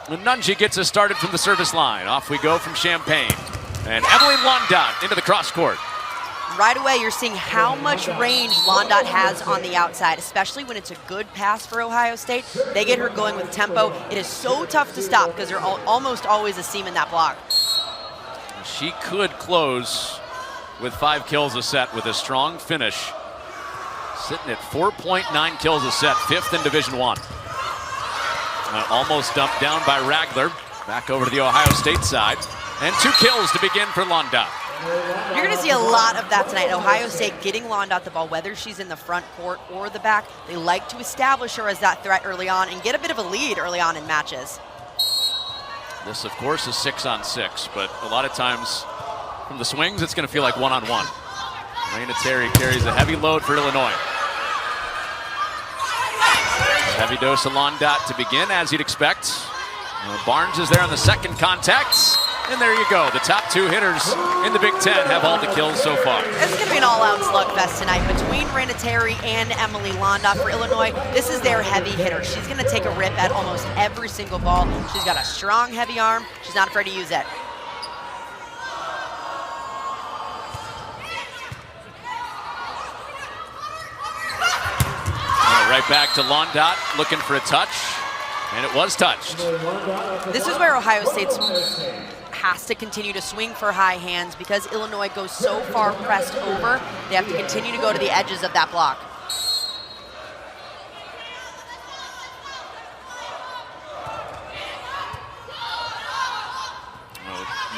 Nunji gets us started from the service line. Off we go from Champaign. And Emily Londot into the cross court. Right away, you're seeing how much range Londot has on the outside, especially when it's a good pass for Ohio State. They get her going with tempo. It is so tough to stop because there's almost always a seam in that block. She could close with 5 kills a set with a strong finish. Sitting at 4.9 kills a set, 5th in Division I. Almost dumped down by Ragler. Back over to the Ohio State side. And 2 kills to begin for Londot. You're going to see a lot of that tonight. Ohio State getting Londot the ball, whether she's in the front court or the back. They like to establish her as that threat early on and get a bit of a lead early on in matches. This, of course, is 6-on-6, but a lot of times from the swings, it's going to feel like 1-on-1. Raina Terry carries a heavy load for Illinois. Heavy dose of Londot to begin, as you'd expect. Barnes is there on the second contact. And there you go. The top 2 hitters in the Big Ten have all the kills so far. It's going to be an all-out slugfest tonight between Raina Terry and Emily Londot for Illinois. This is their heavy hitter. She's going to take a rip at almost every single ball. She's got a strong, heavy arm. She's not afraid to use it. Right back to Londot, looking for a touch, and it was touched. This is where Ohio State has to continue to swing for high hands because Illinois goes so far pressed over. They have to continue to go to the edges of that block.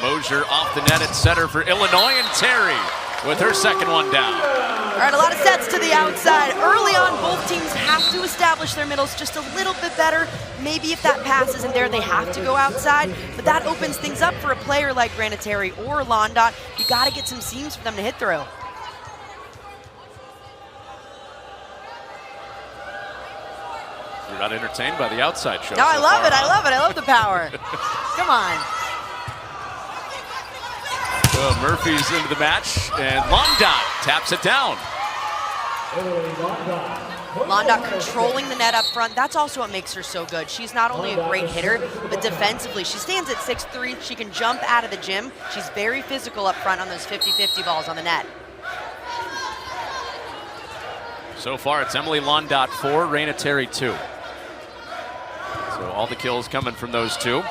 Mosier off the net at center for Illinois, and Terry with her second one down. All right, a lot of sets to the outside. Early on, both teams have to establish their middles just a little bit better. Maybe if that pass isn't there, they have to go outside. But that opens things up for a player like Raina Terry or Londot. You got to get some seams for them to hit through. You're not entertained by the outside show. No, I love it. I love it. I love the power. Come on. Murphy's into the match, and Londot taps it down. Londot controlling the net up front. That's also what makes her so good. She's not only a great hitter, but defensively, she stands at 6'3". She can jump out of the gym. She's very physical up front on those 50-50 balls on the net. So far, it's Emily Londot 4, Raina Terry 2. So all the kills coming from those 2.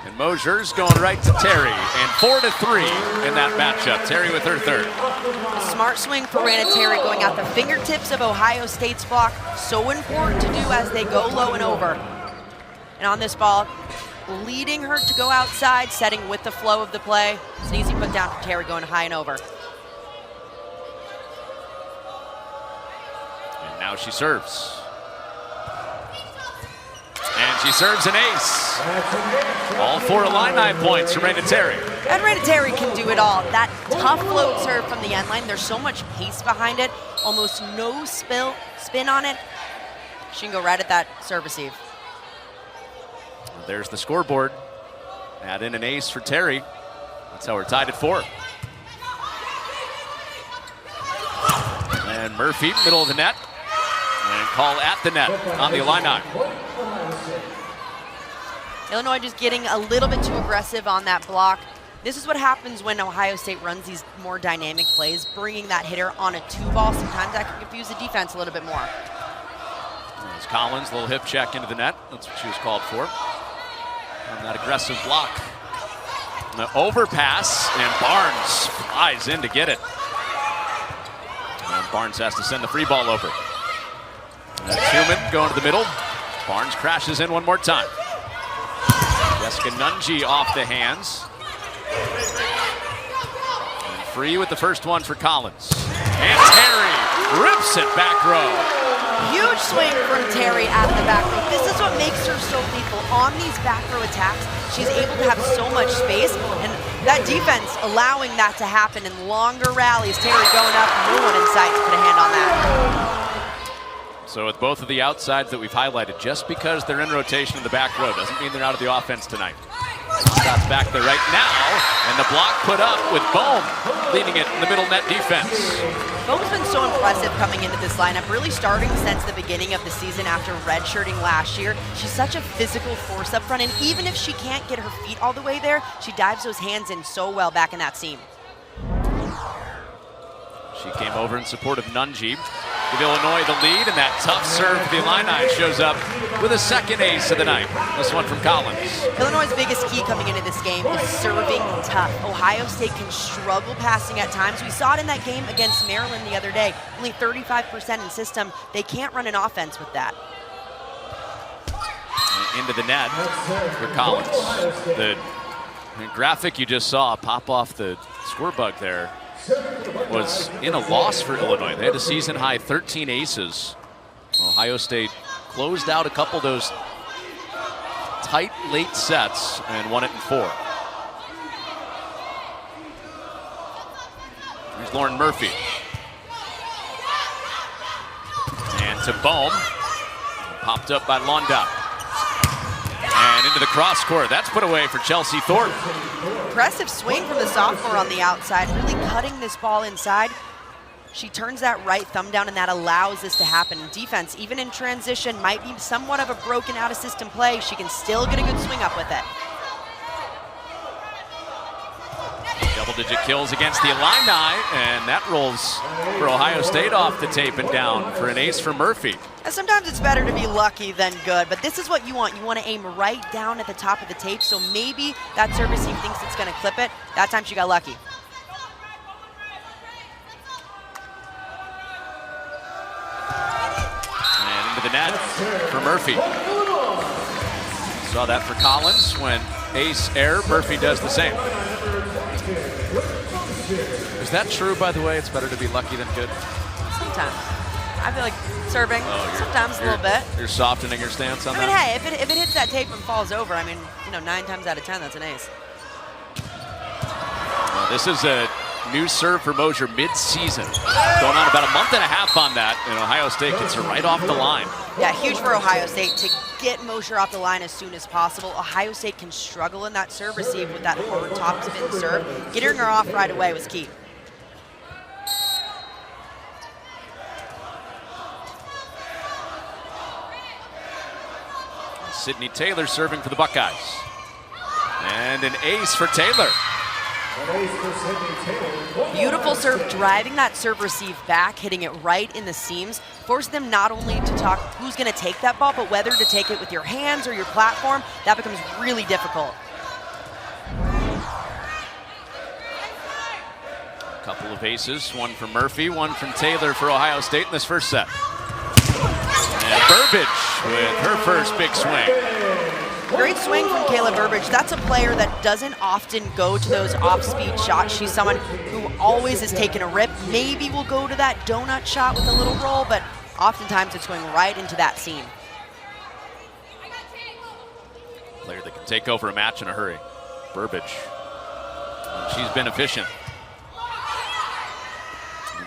And Mosier's going right to Terry, and 4-3 in that matchup. Terry with her third. A smart swing for Raina Terry going out the fingertips of Ohio State's block. So important to do as they go low and over. And on this ball, leading her to go outside, setting with the flow of the play. It's an easy put down for Terry going high and over. And now she serves. And she serves an ace. All 4 Illini points from Raina Terry. And Raina Terry can do it all. That tough float serve from the end line, there's so much pace behind it, almost no spin on it. She can go right at that serve receive. There's the scoreboard. Add in an ace for Terry. That's how we're tied at 4. And Murphy, middle of the net. And call at the net on the Illini. Illinois just getting a little bit too aggressive on that block. This is what happens when Ohio State runs these more dynamic plays, bringing that hitter on a 2-ball. Sometimes that can confuse the defense a little bit more. There's Collins, a little hip check into the net. That's what she was called for. On that aggressive block. And the overpass, and Barnes flies in to get it. And Barnes has to send the free ball over. And Human going to the middle. Barnes crashes in one more time. Jessica Nunji off the hands. And free with the first one for Collins. And Terry rips it back row. Huge swing from Terry out of the back row. This is what makes her so lethal. On these back row attacks, she's able to have so much space, and that defense allowing that to happen in longer rallies. Terry going up, no one in sight to put a hand on that. So with both of the outsides that we've highlighted, just because they're in rotation in the back row doesn't mean they're out of the offense tonight. Scott's back there right now, and the block put up with Bohm leading it in the middle net defense. Bo's been so impressive coming into this lineup, really starting since the beginning of the season after redshirting last year. She's such a physical force up front, and even if she can't get her feet all the way there, she dives those hands in so well back in that seam. She came over in support of Nunji. Give Illinois the lead, and that tough serve for the Illini shows up with a second ace of the night. This one from Collins. Illinois' biggest key coming into this game is serving tough. Ohio State can struggle passing at times. We saw it in that game against Maryland the other day. Only 35% in system. They can't run an offense with that. And into the net for Collins. The graphic you just saw pop off the score bug there was in a loss for Illinois. They had a season-high 13 aces. Ohio State closed out a couple of those tight late sets and won it in 4. Here's Lauren Murphy. And to Bohm. Popped up by Londa. And into the cross court. That's put away for Chelsea Thornton. Impressive swing from the sophomore on the outside, really cutting this ball inside. She turns that right thumb down, and that allows this to happen. Defense, even in transition, might be somewhat of a broken out of system play. She can still get a good swing up with it. Double-digit kills against the Illini, and that rolls for Ohio State off the tape and down for an ace for Murphy. And sometimes it's better to be lucky than good, but this is what you want. You want to aim right down at the top of the tape, so maybe that service team thinks it's going to clip it. That time she got lucky. And into the net for Murphy. Saw that for Collins when ace air, Murphy does the same. Is that true, by the way? It's better to be lucky than good? Sometimes. I feel like serving, sometimes a little bit. You're softening your stance on that? I mean, hey, if it hits that tape and falls over, I mean, 9 times out of 10, that's an ace. This is a new serve for Mosier mid-season. Going on about a month and a half on that, and Ohio State gets her right off the line. Yeah, huge for Ohio State to get Mosier off the line as soon as possible. Ohio State can struggle in that serve receive with that hard top spin serve. Getting her off right away was key. Sydney Taylor serving for the Buckeyes. And an ace for Taylor. Beautiful serve, driving that serve receive back, hitting it right in the seams, forcing them not only to talk who's going to take that ball, but whether to take it with your hands or your platform. That becomes really difficult. A couple of aces, one from Murphy, one from Taylor for Ohio State in this first set. And Burbage with her first big swing. Great swing from Kayla Burbage. That's a player that doesn't often go to those off-speed shots. She's someone who always is taking a rip. Maybe will go to that donut shot with a little roll, but oftentimes it's going right into that seam. Player that can take over a match in a hurry. Burbage. She's been efficient.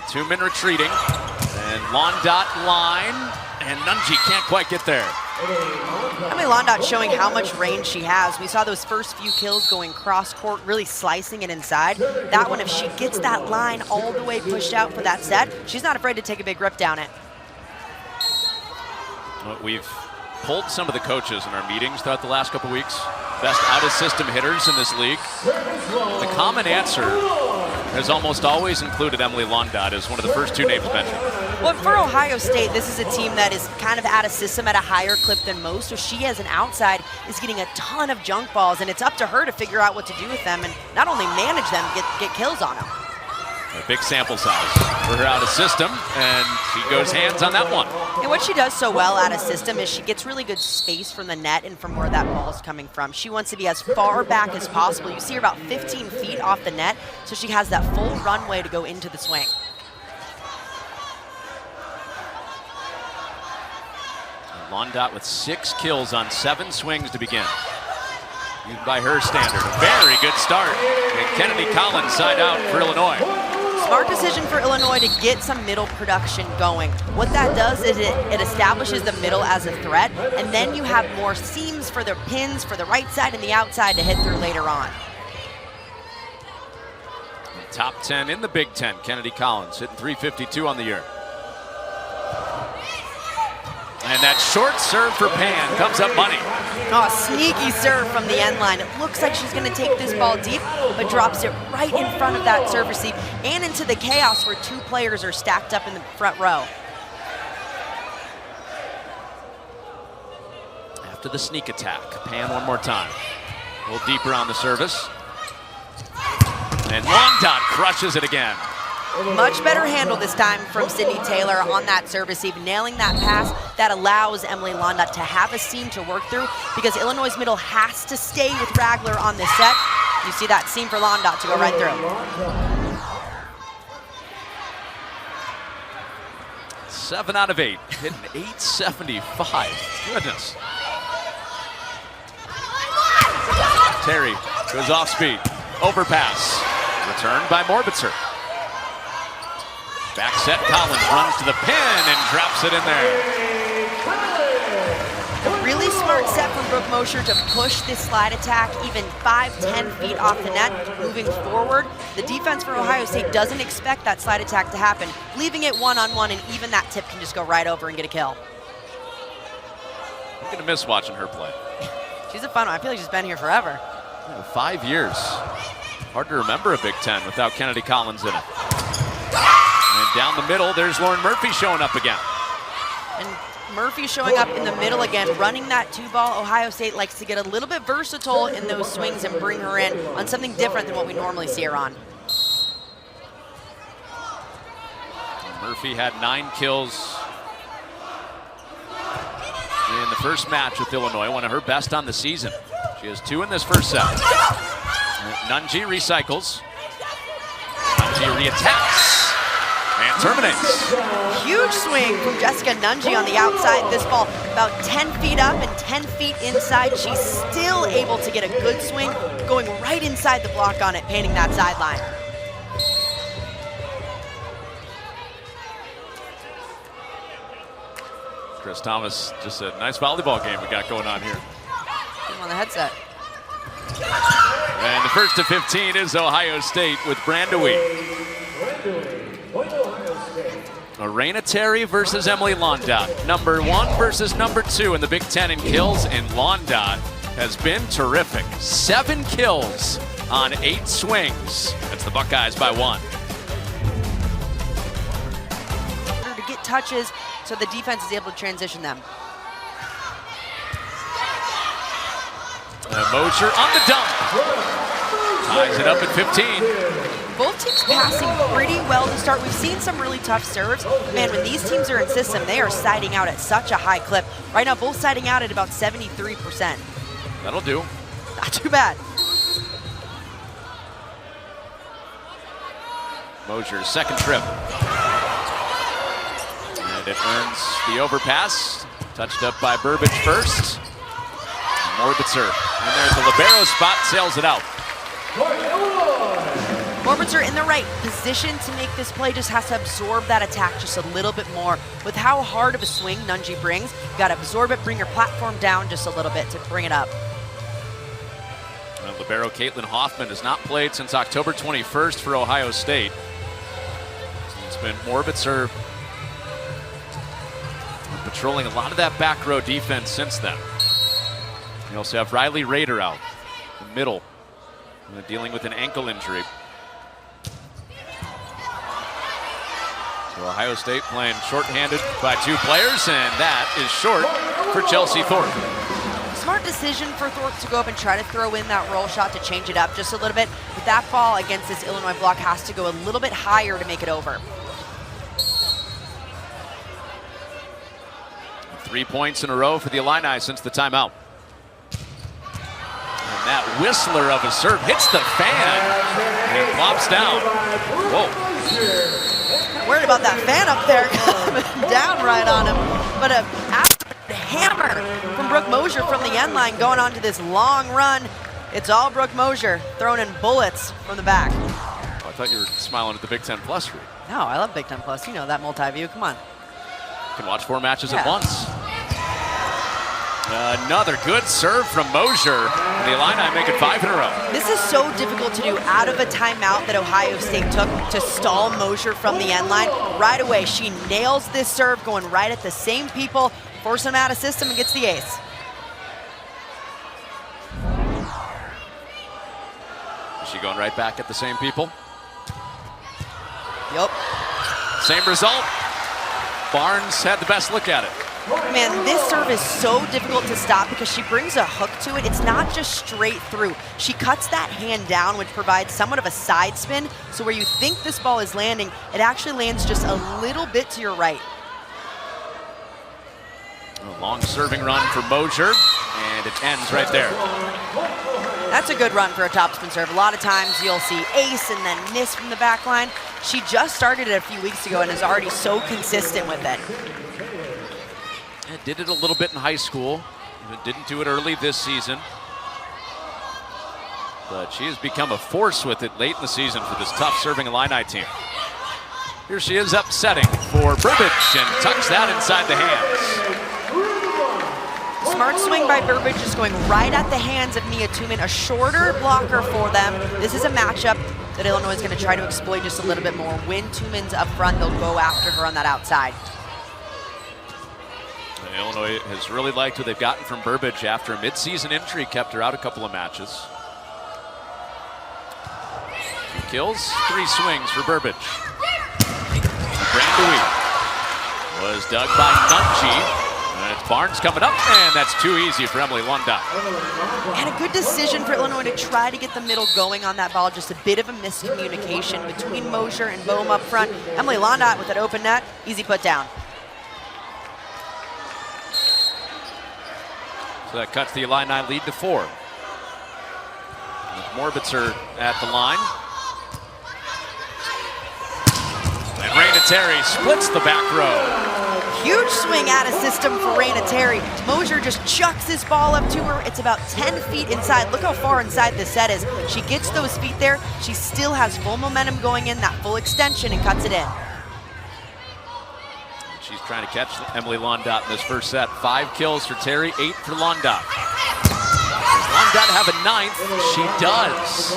2-man retreating. And Londot line. And Nunji can't quite get there. Emily Londot showing how much range she has. We saw those first few kills going cross-court, really slicing it inside. That one, if she gets that line all the way pushed out for that set, she's not afraid to take a big rip down it. Well, we've pulled some of the coaches in our meetings throughout the last couple weeks. Best out-of-system hitters in this league. The common answer has almost always included Emily Londot as one of the first 2 names mentioned. Well, for Ohio State, this is a team that is kind of out of system at a higher clip than most, so she as an outside is getting a ton of junk balls, and it's up to her to figure out what to do with them and not only manage them, get kills on them. A big sample size for her out of system, and she goes hands on that one. And what she does so well out of system is she gets really good space from the net and from where that ball's coming from. She wants to be as far back as possible. You see her about 15 feet off the net, so she has that full runway to go into the swing. Londot with 6 kills on 7 swings to begin. By her standard, a very good start. And Kennedy Collins side out for Illinois. Smart decision for Illinois to get some middle production going. What that does is it establishes the middle as a threat, and then you have more seams for their pins for the right side and the outside to hit through later on. top 10 in the Big Ten. Kennedy Collins hitting .352 on the year. And that short serve for Pan comes up money. Oh, sneaky serve from the end line. It looks like she's going to take this ball deep, but drops it right in front of that serve receive and into the chaos where two players are stacked up in the front row. After the sneak attack, Pan one more time. A little deeper on the service. And Londot crushes it again. Much better handle this time from Sydney Taylor on that serve receive, nailing that pass that allows Emily Londot to have a seam to work through, because Illinois' middle has to stay with Ragler on this set. You see that seam for Londot to go right through. 7 out of 8, hitting .875. Goodness. Terry goes off speed. Overpass. Returned by Morbitzer. Back set, Collins runs to the pin and drops it in there. A really smart set from Brooke Mosher to push this slide attack even 5-10 feet off the net, moving forward. The defense for Ohio State doesn't expect that slide attack to happen, leaving it one-on-one, and even that tip can just go right over and get a kill. I'm gonna miss watching her play. She's a fun one. I feel like she's been here forever. Yeah, 5 years. Hard to remember a Big Ten without Kennedy Collins in it. And down the middle, there's Lauren Murphy showing up again. And Murphy showing up in the middle again, running that two ball. Ohio State likes to get a little bit versatile in those swings and bring her in on something different than what we normally see her on. Murphy had 9 kills in the first match with Illinois, one of her best on the season. She has 2 in this first set. Nunji recycles. Nunji reattacks. And terminates. Huge swing from Jessica Nunji on the outside. This ball about 10 feet up and 10 feet inside. She's still able to get a good swing, going right inside the block on it, painting that sideline. Chris Thomas, just a nice volleyball game we got going on here. Put him on the headset. And the first to 15 is Ohio State with Brandewie. Arena Terry versus Emily Londot. Number 1 versus number 2 in the Big Ten in kills, and Londot has been terrific. 7 kills on 8 swings. That's the Buckeyes by 1. To get touches so the defense is able to transition them. Mosher on the dump. Ties it up at 15. Both teams passing pretty well to start. We've seen some really tough serves. Man, when these teams are in system, they are siding out at such a high clip. Right now, both siding out at about 73%. That'll do. Not too bad. Mosher's second trip. And it earns the overpass. Touched up by Burbage first. Morbitzer in there at the libero spot, sails it out. Morbitzer in the right position to make this play, just has to absorb that attack just a little bit more. With how hard of a swing Nunji brings, you got to absorb it, bring your platform down just a little bit to bring it up. And libero Caitlin Hoffman has not played since October 21st for Ohio State. It's been Morbitzer patrolling a lot of that back row defense since then. You also have Riley Rader out, the middle, dealing with an ankle injury. So Ohio State playing shorthanded by 2 players, and that is short for Chelsea Thorpe. Smart decision for Thorpe to go up and try to throw in that roll shot to change it up just a little bit. But that ball against this Illinois block has to go a little bit higher to make it over. 3 points in a row for the Illini since the timeout. And that whistler of a serve hits the fan and plops down. Whoa. Worried about that fan up there coming down right on him. But a absolute hammer from Brooke Mosher from the end line going on to this long run. It's all Brooke Mosher throwing in bullets from the back. Oh, I thought you were smiling at the Big Ten Plus read. No, I love Big Ten Plus. You know that multi-view. Come on. You can watch 4 matches at once. Another good serve from Mosier. The Illini make it 5 in a row. This is so difficult to do out of a timeout that Ohio State took to stall Mosier from the end line. Right away, she nails this serve, going right at the same people, forcing them out of system, and gets the ace. Is she going right back at the same people? Yep. Same result. Barnes had the best look at it. Man, this serve is so difficult to stop because she brings a hook to it. It's not just straight through. She cuts that hand down, which provides somewhat of a side spin. So where you think this ball is landing, it actually lands just a little bit to your right. A long serving run for Mosier, and it ends right there. That's a good run for a topspin serve. A lot of times you'll see ace and then miss from the back line. She just started it a few weeks ago and is already so consistent with it. Did it a little bit in high school. Didn't do it early this season. But she has become a force with it late in the season for this tough serving Illini team. Here she is upsetting for Burbage and tucks that inside the hands. Smart swing by Burbage, just going right at the hands of Mia Tumen, a shorter blocker for them. This is a matchup that Illinois is going to try to exploit just a little bit more. When Tumen's up front, they'll go after her on that outside. Illinois has really liked what they've gotten from Burbage after a midseason injury, kept her out a couple of matches. 2 kills, 3 swings for Burbage. Brandewee was dug by Nunji. And it's Barnes coming up, and that's too easy for Emily Lundot. And a good decision for Illinois to try to get the middle going on that ball. Just a bit of a miscommunication between Mosier and Boehm up front. Emily Lundot with that open net, easy put down. So that cuts the Illini lead to 4. Morbitzer at the line. And Raina Terry splits the back row. Huge swing out of system for Raina Terry. Mosier just chucks this ball up to her. It's about 10 feet inside. Look how far inside the set is. She gets those feet there. She still has full momentum going in, that full extension, and cuts it in. She's trying to catch Emily Lundot in this first set. 5 kills for Terry, 8 for Lundot. Does Lundot have a 9th? She does.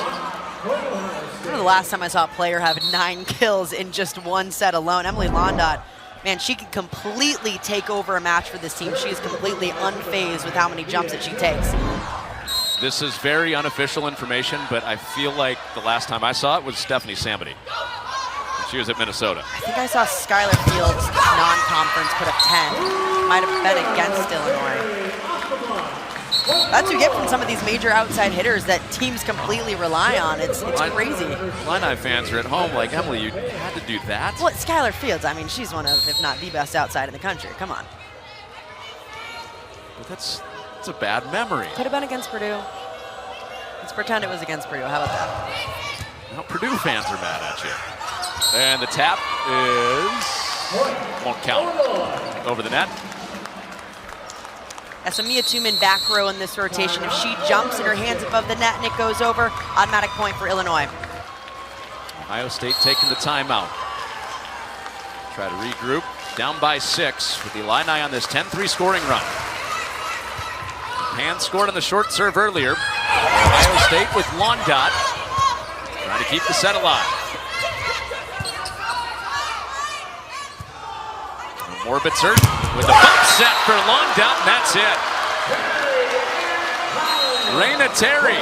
I remember the last time I saw a player have 9 kills in just one set alone. Emily Lundot, man, she can completely take over a match for this team. She is completely unfazed with how many jumps that she takes. This is very unofficial information, but I feel like the last time I saw it was Stephanie Samity. She was at Minnesota. I think I saw Skylar Fields non-conference put up 10. Might have been against Illinois. That's what you get from some of these major outside hitters that teams completely rely on. It's crazy. Illini fans are at home like, Emily, you had to do that? Well, Skylar Fields, I mean, she's one of, if not the best outside in the country. Come on. But that's a bad memory. Could have been against Purdue. Let's pretend it was against Purdue. How about that? Now Purdue fans are mad at you. And the tap won't count. Over the net. So Mia Tumen back row in this rotation. If she jumps and her hand's above the net and it goes over, automatic point for Illinois. Ohio State taking the timeout. Try to regroup. Down by 6 with the Illini on this 10-3 scoring run. Pan scored on the short serve earlier. Ohio State with Lundot trying to keep the set alive. Morbitzer with a bump set for Lundot, and that's it. Raina Terry.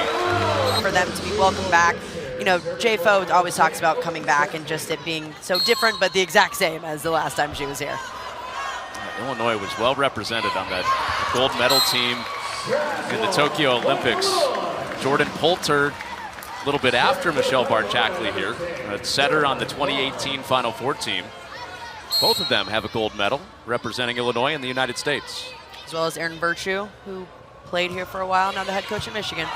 For them to be welcomed back. You know, Jay Foe always talks about coming back and just it being so different, but the exact same as the last time she was here. Illinois was well represented on that gold medal team in the Tokyo Olympics. Jordan Poulter, a little bit after Michelle Barchackley here, setter on the 2018 Final Four team. Both of them have a gold medal representing Illinois in the United States. As well as Erin Virtue, who played here for a while, now the head coach at Michigan.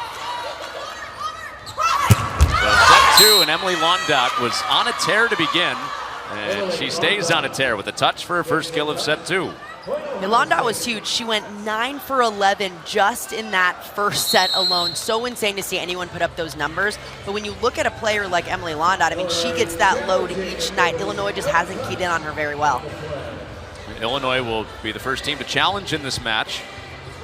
So set 2, and Emily Lundot was on a tear to begin, and she stays on a tear with a touch for her first kill of set 2. Lundot was huge. She went 9 for 11 just in that first set alone. So insane to see anyone put up those numbers. But when you look at a player like Emily Lundot, I mean, she gets that load each night. Illinois just hasn't keyed in on her very well. Illinois will be the first team to challenge in this match.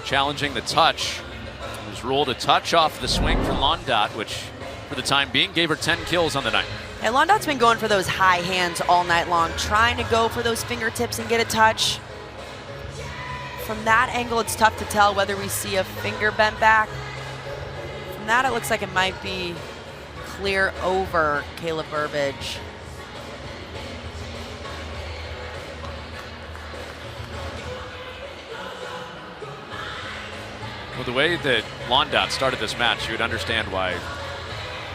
challenging the touch. It was ruled a touch off the swing for Londot, which for the time being gave her 10 kills on the night. And Londot's been going for those high hands all night long, trying to go for those fingertips and get a touch. From that angle, it's tough to tell whether we see a finger bent back. From that, it looks like it might be clear over Kayla Burbage. Well, the way that Londot started this match, you would understand why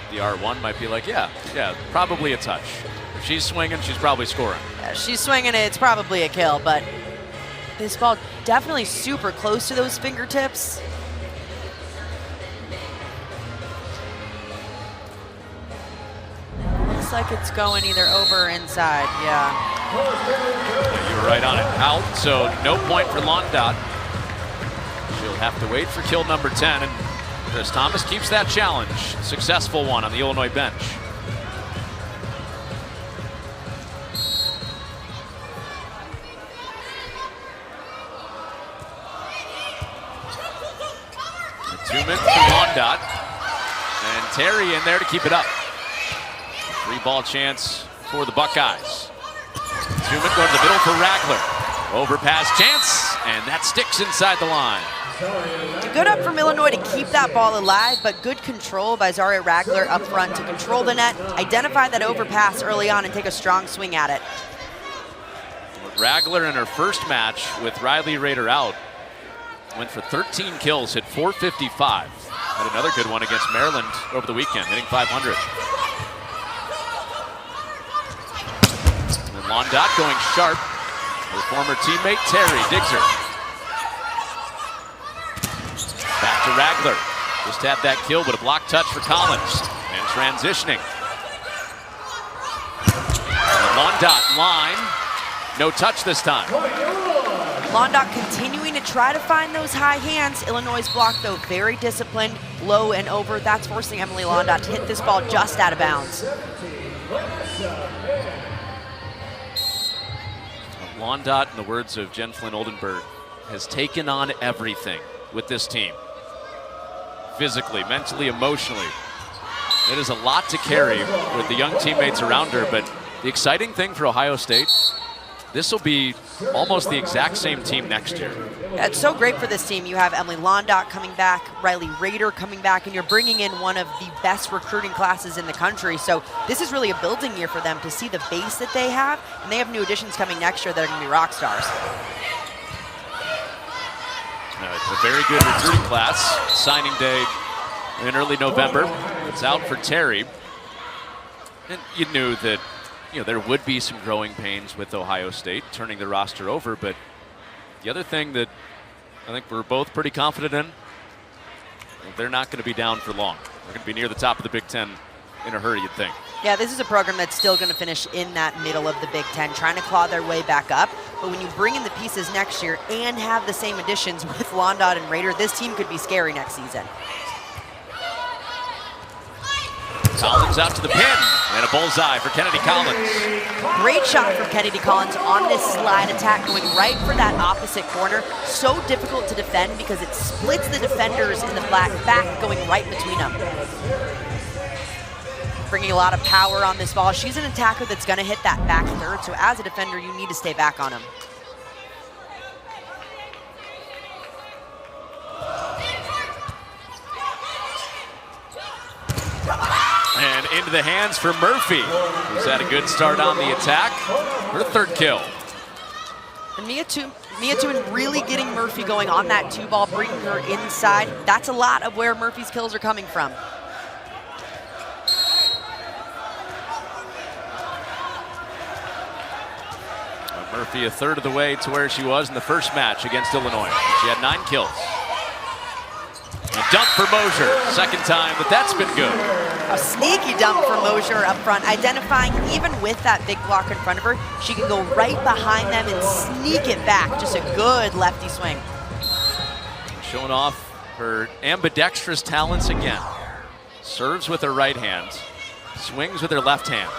the R1 might be like, yeah, probably a touch. If she's swinging, she's probably scoring. Yeah, she's swinging it, it's probably a kill, but this ball definitely super close to those fingertips. Looks like it's going either over or inside, yeah. You were right on it. Out, so no point for Londot. She'll have to wait for kill number 10, and Chris Thomas keeps that challenge. Successful one on the Illinois bench. A 2-minute for Londot, and Terry in there to keep it up. 3-ball chance for the Buckeyes. 2-minute going to the middle for Ragler. Overpass chance, and that sticks inside the line. Good up from Illinois to keep that ball alive, but good control by Zaria Ragler up front to control the net, identify that overpass early on, and take a strong swing at it. Ragler in her first match with Riley Rader out went for 13 kills, hit .455. Had another good one against Maryland over the weekend, hitting .500. And Londot going sharp. Her former teammate Terry digs her. Back to Ragler. Just had that kill, but a block touch for Collins. And transitioning. And Londot line. No touch this time. Londot continuing to try to find those high hands. Illinois' block, though, very disciplined, low and over. That's forcing Emily Londot to hit this ball just out of bounds. Londot, in the words of Jen Flynn Oldenburg, has taken on everything with this team. Physically, mentally, emotionally. It is a lot to carry with the young teammates around her, but the exciting thing for Ohio State, this will be almost the exact same team next year. Yeah, it's so great for this team. You have Emily Londot coming back, Riley Rader coming back, and you're bringing in one of the best recruiting classes in the country. So this is really a building year for them to see the base that they have, and they have new additions coming next year that are going to be rock stars. It's a very good recruiting class. Signing day in early November. It's out for Terry. And you knew that there would be some growing pains with Ohio State turning the roster over, but the other thing that I think we're both pretty confident in, they're not going to be down for long. They're going to be near the top of the Big Ten in a hurry, you'd think. Yeah, this is a program that's still going to finish in that middle of the Big Ten, trying to claw their way back up. But when you bring in the pieces next year and have the same additions with Londot and Rader, this team could be scary next season. Collins out to the pin, and a bullseye for Kennedy Collins. Great shot from Kennedy Collins on this slide attack, going right for that opposite corner. So difficult to defend because it splits the defenders in the back, going right between them. Bringing a lot of power on this ball. She's an attacker that's going to hit that back third, so as a defender, you need to stay back on him. And into the hands for Murphy, who's had a good start on the attack. Her third kill. And Mia Tuen really getting Murphy going on that 2-ball, bringing her inside. That's a lot of where Murphy's kills are coming from. Murphy a third of the way to where she was in the first match against Illinois. She had 9 kills. A dump for Mosier, second time, but that's been good. A sneaky dump for Mosier up front, identifying even with that big block in front of her, she can go right behind them and sneak it back. Just a good lefty swing. Showing off her ambidextrous talents again. Serves with her right hand, swings with her left hand.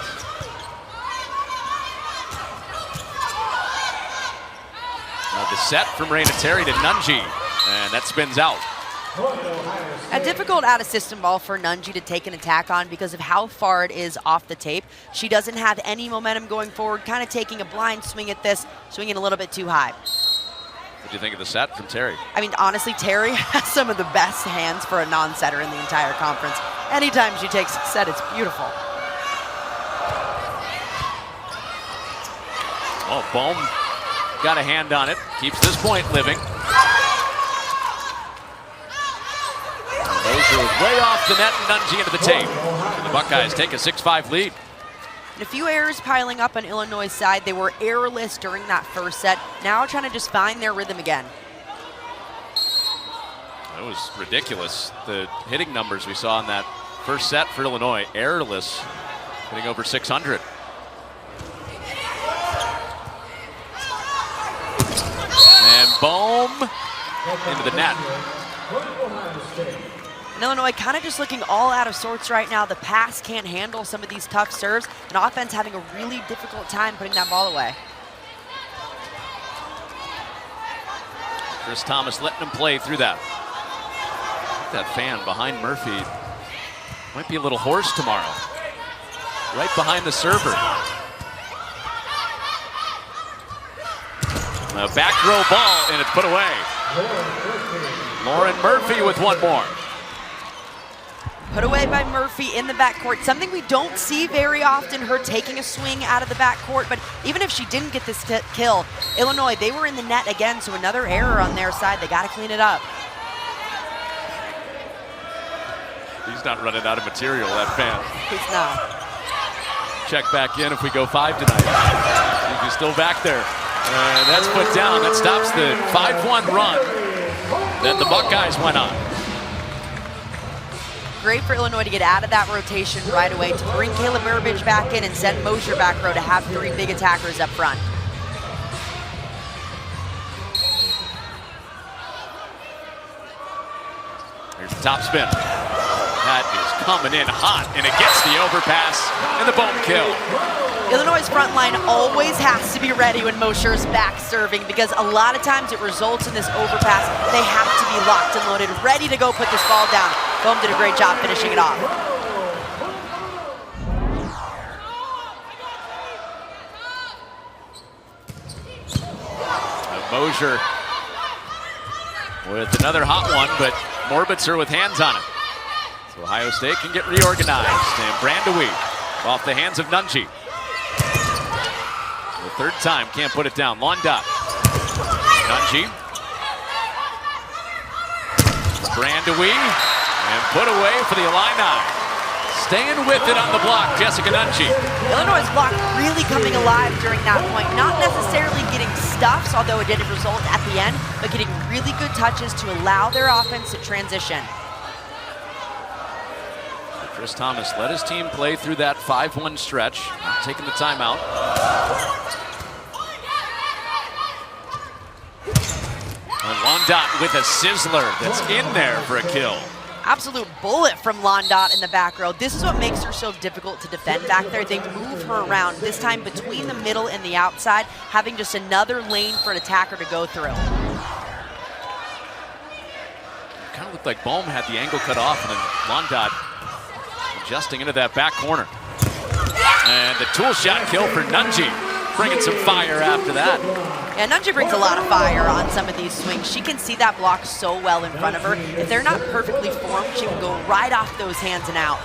Now the set from Raina Terry to Nunji. And that spins out. A difficult out-of-system ball for Nunji to take an attack on because of how far it is off the tape. She doesn't have any momentum going forward, kind of taking a blind swing at this, swinging a little bit too high. What do you think of the set from Terry? I mean, honestly, Terry has some of the best hands for a non-setter in the entire conference. Anytime she takes a set, it's beautiful. Oh, Bohm got a hand on it, keeps this point living. Moser was way off the net and Nunji into the tape. And the Buckeyes take a 6-5 lead. And a few errors piling up on Illinois' side. They were errorless during that first set. Now trying to just find their rhythm again. That was ridiculous. The hitting numbers we saw in that first set for Illinois, errorless, hitting over 600. And Bohm into the net. And Illinois kind of just looking all out of sorts right now. The pass can't handle some of these tough serves, and offense having a really difficult time putting that ball away. Chris Thomas letting him play through that. That fan behind Murphy might be a little hoarse tomorrow. Right behind the server. A back row ball, and it's put away. Lauren Murphy with one more. Put away by Murphy in the backcourt. Something we don't see very often, her taking a swing out of the backcourt. But even if she didn't get this kill, Illinois, they were in the net again, so another error on their side. They got to clean it up. He's not running out of material, that fan. He's not. Check back in if we go 5 tonight. He's still back there. And that's put down. That stops the 5-1 run that the Buckeyes went on. Great for Illinois to get out of that rotation right away, to bring Kayla Burbage back in and send Mosher back row to have 3 big attackers up front. Here's the top spin. That is coming in hot, and it gets the overpass and the Bohm kill. Illinois' front line always has to be ready when Mosher's back serving, because a lot of times it results in this overpass. They have to be locked and loaded, ready to go put this ball down. Bohm did a great job finishing it off. Mosher with another hot one, but Morbitzer with hands on it. So Ohio State can get reorganized, and Brandewie off the hands of Nunji. The third time, can't put it down. Londot. Nunji. Brandewie, and put away for the Illini. Staying with it on the block, Jessica Nunji. Illinois' block really coming alive during that point. Not necessarily getting stuffs, although it didn't result at the end, but getting really good touches to allow their offense to transition. Chris Thomas let his team play through that 5-1 stretch, not taking the timeout. And Londot with a sizzler that's in there for a kill. Absolute bullet from Londot in the back row. This is what makes her so difficult to defend back there. They move her around, this time between the middle and the outside, having just another lane for an attacker to go through. Kind of looked like Bohm had the angle cut off, and then Londot adjusting into that back corner. And the tool shot kill for Nunji, bringing some fire after that. Yeah, Nunji brings a lot of fire on some of these swings. She can see that block so well in front of her. If they're not perfectly formed, she can go right off those hands and out.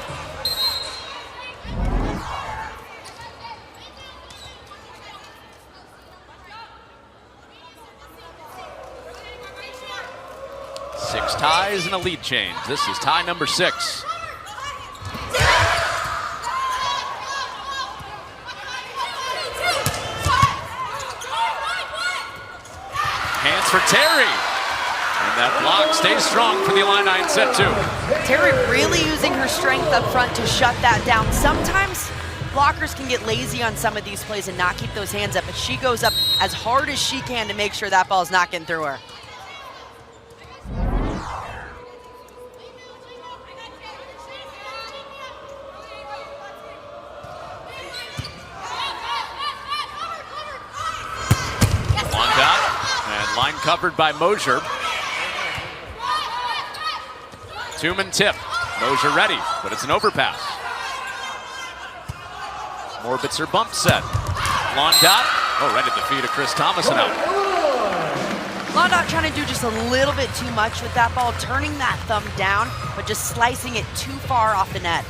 Six ties and a lead change. This is tie number 6. Hands for Terry. And that block stays strong for the Illini in set 2. Terry really using her strength up front to shut that down. Sometimes blockers can get lazy on some of these plays and not keep those hands up, but she goes up as hard as she can to make sure that ball's not getting through her. Line covered by Mosher. Tumen tip. Mosier ready, but it's an overpass. Morbitzer bump set. Londot. Oh, right at the feet of Chris Thomas and out. Londot trying to do just a little bit too much with that ball, turning that thumb down, but just slicing it too far off the net.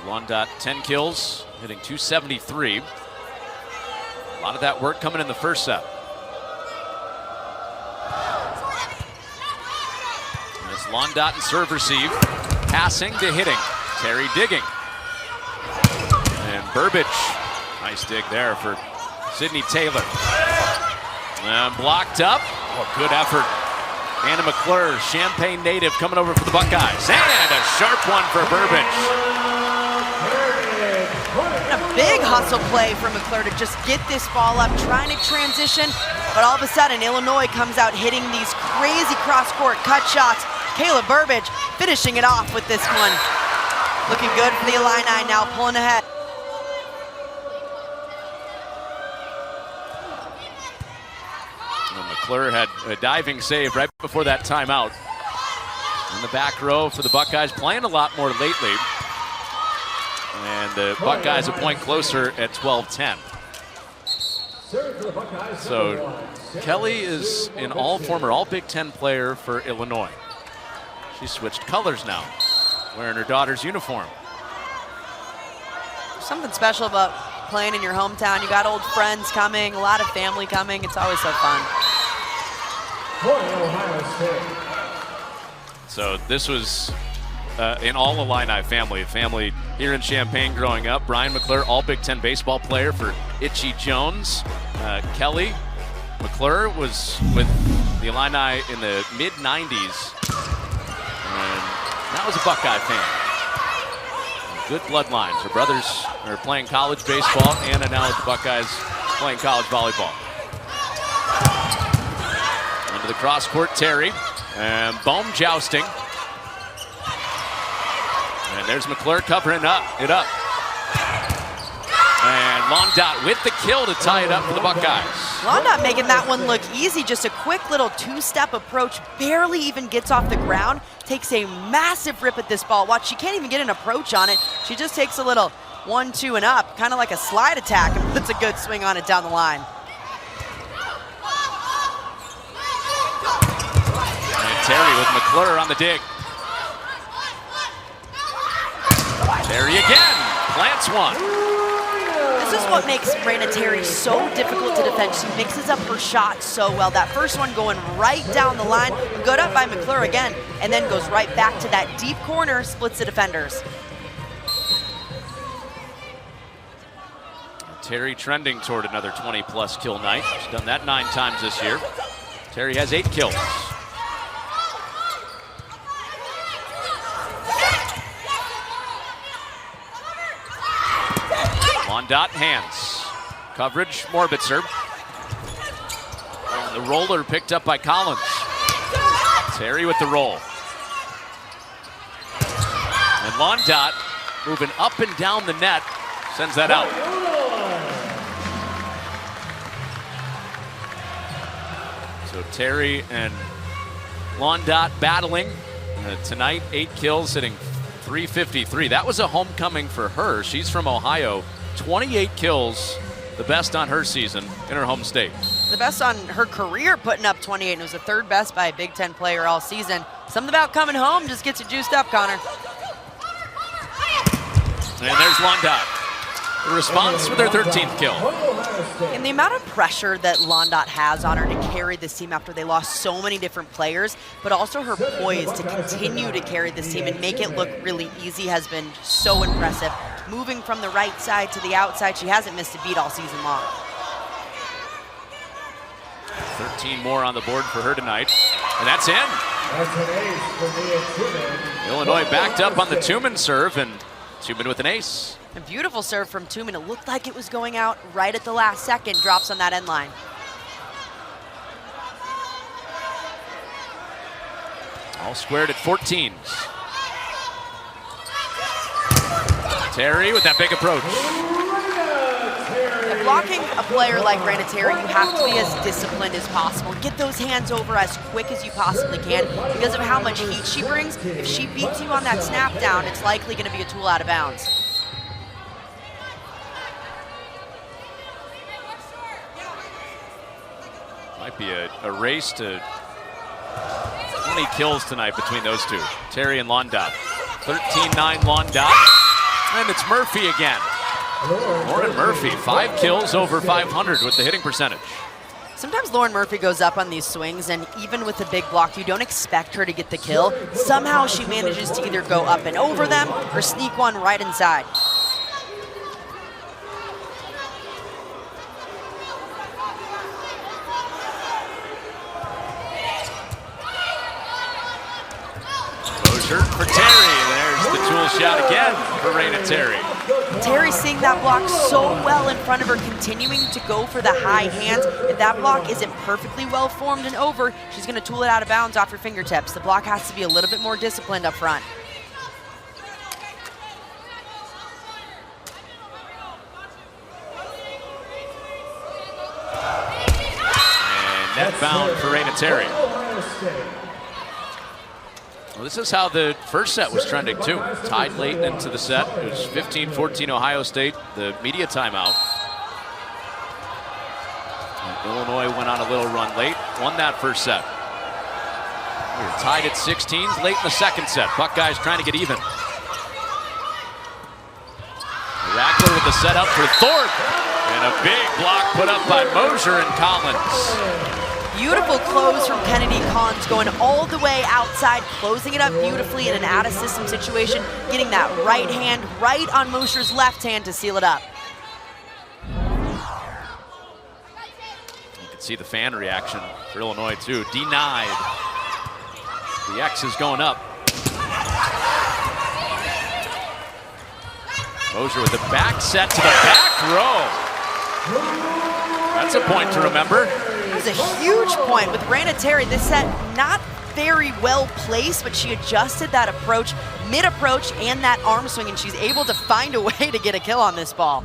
Londot 10 kills, hitting .273. A lot of that work coming in the first set. And it's Londot and serve receive, passing to hitting. Terry digging. And Burbage, nice dig there for Sydney Taylor. And blocked up, oh, good effort. Anna McClure, Champaign native, coming over for the Buckeyes. And a sharp one for Burbage. A big hustle play for McClure to just get this ball up, trying to transition, but all of a sudden Illinois comes out hitting these crazy cross-court cut shots. Kayla Burbage finishing it off with this one. Looking good for the Illini now, pulling ahead. And McClure had a diving save right before that timeout. In the back row for the Buckeyes, playing a lot more lately. And the Buckeyes a point closer at 12-10. So Kelly is an all Big Ten player for Illinois. She switched colors now, wearing her daughter's uniform. Something special about playing in your hometown. You got old friends coming, a lot of family coming. It's always so fun. So this was an all Illini family, a family here in Champaign growing up. Brian McClure, all Big Ten baseball player for Itchy Jones. Kelly McClure was with the Illini in the mid-90s. And that was a Buckeye fan. Good bloodlines. Her brothers are playing college baseball. Anna now with the Buckeyes playing college volleyball. Into the cross court, Terry. And Bohm jousting. And there's McClure covering it up. And Londot with the kill to tie it up for the Buckeyes. Londot making that one look easy. Just a quick little two-step approach. Barely even gets off the ground. Takes a massive rip at this ball. Watch, she can't even get an approach on it. She just takes a little 1-2 and up, kind of like a slide attack, and puts a good swing on it down the line. And Terry with McClure on the dig. Terry again, plants one. This is what makes Raina Terry so difficult to defend. She mixes up her shot so well. That first one going right down the line, good up by McClure again, and then goes right back to that deep corner, splits the defenders. Terry trending toward another 20-plus kill night. She's done that 9 times this year. Terry has 8 kills. Londot hands. Coverage, Morbitzer. And the roller picked up by Collins. Terry with the roll. And Londot moving up and down the net, sends that out. So Terry and Londot battling. Tonight, 8 kills, hitting .353. That was a homecoming for her. She's from Ohio. 28 kills, the best on her season in her home state. The best on her career, putting up 28, and it was the 3rd best by a Big Ten player all season. Something about coming home just gets you juiced up, Connor. And there's Londot. The response with her 13th kill. And the amount of pressure that Londot has on her to carry this team after they lost so many different players, but also her poise to continue to carry this team and make it look really easy has been so impressive. Moving from the right side to the outside, she hasn't missed a beat all season long. 13 more on the board for her tonight, and that's in. Illinois backed up on the Tumen serve, and Tumen with an ace. A beautiful serve from Tumen. It looked like it was going out right at the last second. Drops on that end line. All squared at 14. Terry with that big approach. A you're blocking a player like Terry, you have to be as disciplined as possible. Get those hands over as quick as you possibly can because of how much heat she brings. If she beats you on that snap down, it's likely going to be a tool out of bounds. Might be a race to 20 kills tonight between those two, Terry and Londot. 13-9 Londot, and it's Murphy again. Lauren Murphy, 5 kills over 500 with the hitting percentage. Sometimes Lauren Murphy goes up on these swings, and even with the big block, you don't expect her to get the kill. Somehow she manages to either go up and over them or sneak one right inside. For Terry, there's the tool shot again for Terry. Terry seeing that block so well in front of her, continuing to go for the high hands. If that block isn't perfectly well formed and over, she's going to tool it out of bounds off her fingertips. The block has to be a little bit more disciplined up front. And net bound for Terry. Well, this is how the first set was trending too. Tied late into the set. It was 15-14 Ohio State, the media timeout. And Illinois went on a little run late, won that first set. We were tied at 16 late in the second set. Buckeyes trying to get even. Rackler with the setup for Thorpe. And a big block put up by Mosier and Collins. Beautiful close from Kennedy Collins, going all the way outside, closing it up beautifully in an out-of-system situation, getting that right hand right on Mosier's left hand to seal it up. You can see the fan reaction for Illinois too. Denied. The X is going up. Mosier with the back set to the back row. That's a point to remember. It was a huge point with Terry. This set not very well placed, but she adjusted that approach, mid-approach, and that arm swing, and she's able to find a way to get a kill on this ball.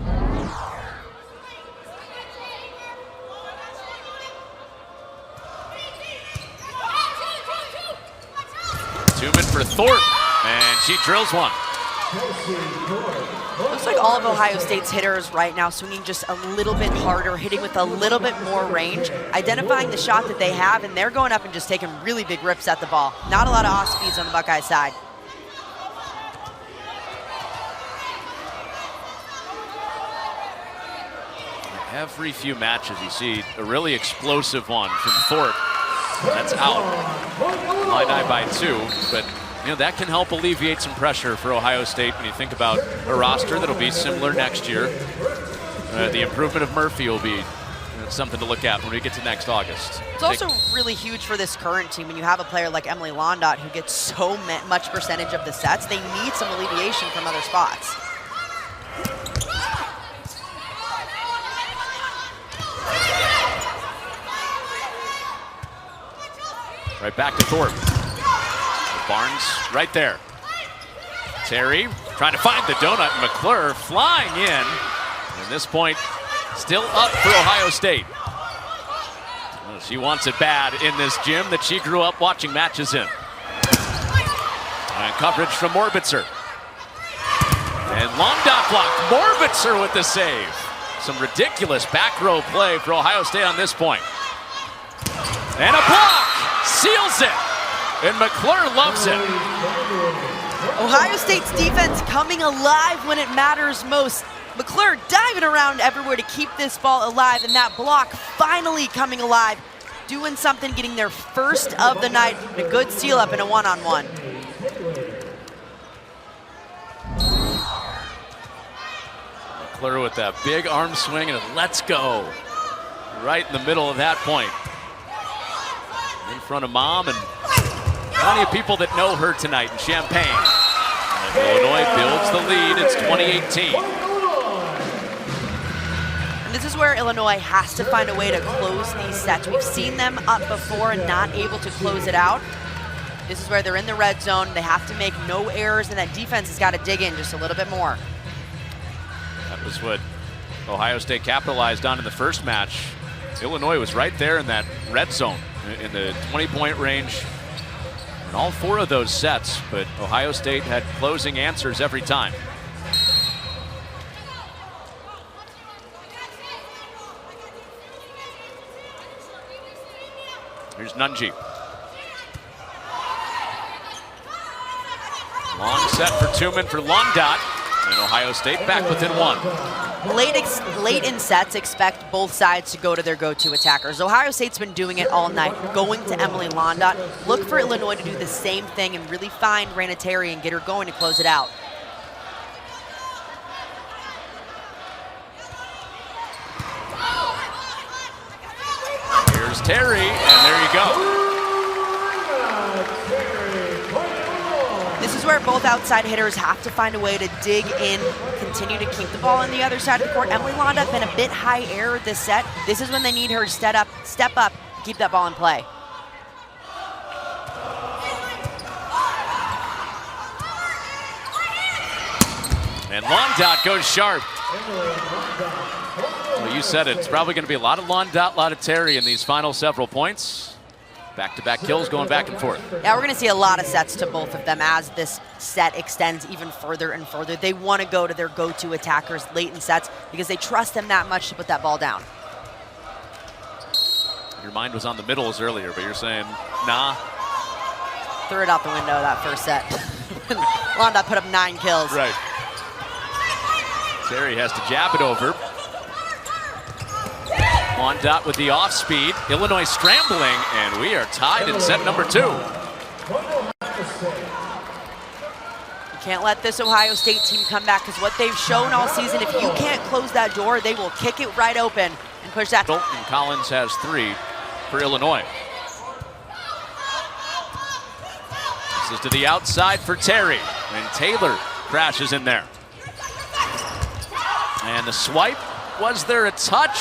Tuman for Thorpe, and she drills one. Looks like all of Ohio State's hitters right now swinging just a little bit harder, hitting with a little bit more range, identifying the shot that they have, and they're going up and just taking really big rips at the ball. Not a lot of off speeds on the Buckeye side. Every few matches you see a really explosive one from Thorpe. That's out. Illini by 2, but you know, that can help alleviate some pressure for Ohio State when you think about a roster that'll be similar next year. The improvement of Murphy will be something to look at when we get to next August. It's also really huge for this current team when you have a player like Emily Londot who gets so much percentage of the sets. They need some alleviation from other spots. Right back to Thorpe. Barnes right there. Terry trying to find the donut. McClure flying in. And this point still up for Ohio State. Well, she wants it bad in this gym that she grew up watching matches in. And coverage from Morbitzer. And Londot blocked. Morbitzer with the save. Some ridiculous back row play for Ohio State on this point. And a block seals it. And McClure loves it. Ohio State's defense coming alive when it matters most. McClure diving around everywhere to keep this ball alive, and that block finally coming alive, doing something, getting their first of the night, and a good seal up in a one-on-one. McClure with that big arm swing and a let's go. Right in the middle of that point. In front of mom and plenty of people that know her tonight in Champaign. And Illinois builds the lead. It's 2018. And this is where Illinois has to find a way to close these sets. We've seen them up before and not able to close it out. This is where they're in the red zone. They have to make no errors, and that defense has got to dig in just a little bit more. That was what Ohio State capitalized on in the first match. Illinois was right there in that red zone, in the 20-point range in all 4 of those sets, but Ohio State had closing answers every time. Here's Nunji. Long set for Tumen for Londot, and Ohio State back within 1. Late in sets, expect both sides to go to their go-to attackers. Ohio State's been doing it all night, going to Emily Londot. Look for Illinois to do the same thing and really find Raina Terry and get her going to close it out. Here's Terry, and there you go. This is where both outside hitters have to find a way to dig in, continue to keep the ball on the other side of the court. Emily Londot been a bit high error this set. This is when they need her to step up, keep that ball in play. And Londot goes sharp. Well, you said it. It's probably going to be a lot of Londot, a lot of Terry in these final several points. Back-to-back kills going back and forth. Yeah, we're going to see a lot of sets to both of them as this set extends even further and further. They want to go to their go-to attackers late in sets because they trust them that much to put that ball down. Your mind was on the middles earlier, but you're saying, nah. Threw it out the window that first set. Londot put up 9 kills. Right. Terry has to jab it over. Londot with the off speed. Illinois scrambling, and we are tied in set number 2. You can't let this Ohio State team come back because what they've shown all season, if you can't close that door, they will kick it right open and push that. And Collins has 3 for Illinois. This is to the outside for Terry, and Taylor crashes in there. And the swipe, was there a touch?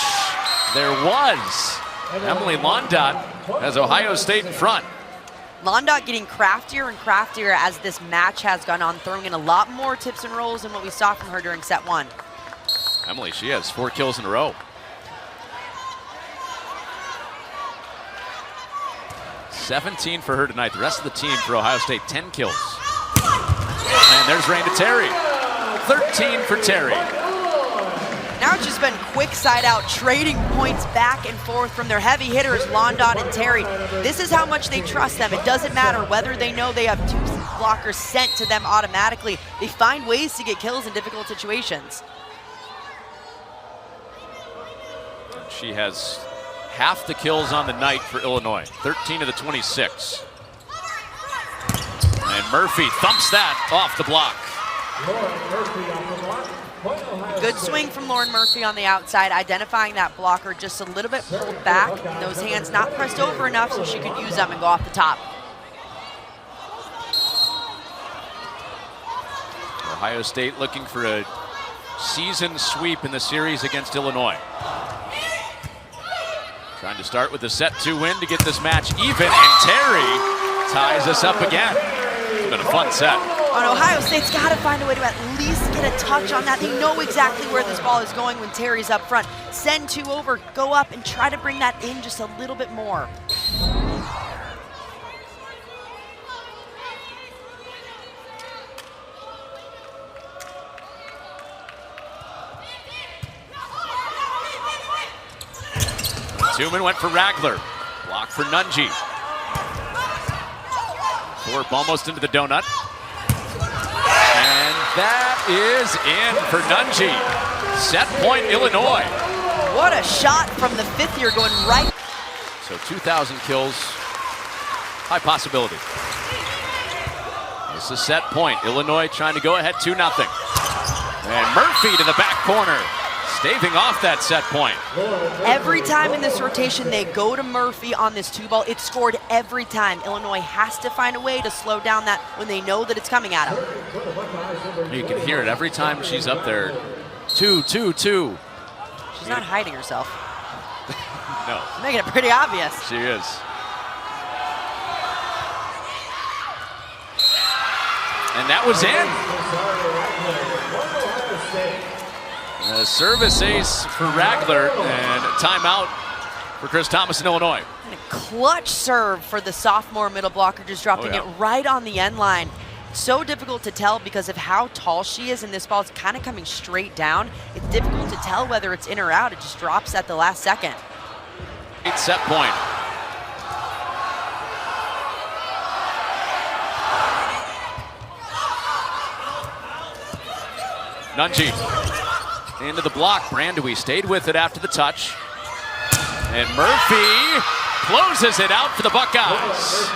There was. Emily Londot has Ohio State in front. Londot getting craftier and craftier as this match has gone on, throwing in a lot more tips and rolls than what we saw from her during set 1. Emily, she has 4 kills in a row. 17 for her tonight. The rest of the team for Ohio State, 10 kills. And there's Raina Terry. 13 for Terry. Now it's just been quick side out, trading points back and forth from their heavy hitters, Londot and Terry. This is how much they trust them. It doesn't matter whether they know they have 2 blockers sent to them automatically. They find ways to get kills in difficult situations. She has half the kills on the night for Illinois, 13 of the 26. And Murphy thumps that off the block. Good swing from Lauren Murphy on the outside, identifying that blocker just a little bit pulled back, and those hands not pressed over enough so she could use them and go off the top. Ohio State looking for a season sweep in the series against Illinois. Trying to start with a set 2 win to get this match even, and Terry ties us up again. It's been a fun set. And Ohio State's got to find a way to at least get a touch on that. They know exactly where this ball is going when Terry's up front. Send 2 over, go up, and try to bring that in just a little bit more. Tumen went for Ragler. Block for Nunji. Thorpe almost into the donut. And that is in for Nunji. Set point, Illinois. What a shot from the 5th year going right. So 2,000 kills, high possibility. This is set point. Illinois trying to go ahead 2-0. And Murphy to the back corner, staving off that set point. Every time in this rotation they go to Murphy on this 2-ball, it's scored every time. Illinois has to find a way to slow down that when they know that it's coming at them. You can hear it every time she's up there. 2, 2, 2. She's not hiding herself. No. She's making it pretty obvious. She is. And that was in. A service ace for Ragler, and a timeout for Chris Thomas in Illinois. And a clutch serve for the sophomore middle blocker, just dropping it right on the end line. So difficult to tell because of how tall she is, and this ball is kind of coming straight down. It's difficult to tell whether it's in or out. It just drops at the last second. 8 set point. Nunji into the block. Brandewee stayed with it after the touch. And Murphy closes it out for the Buckeyes.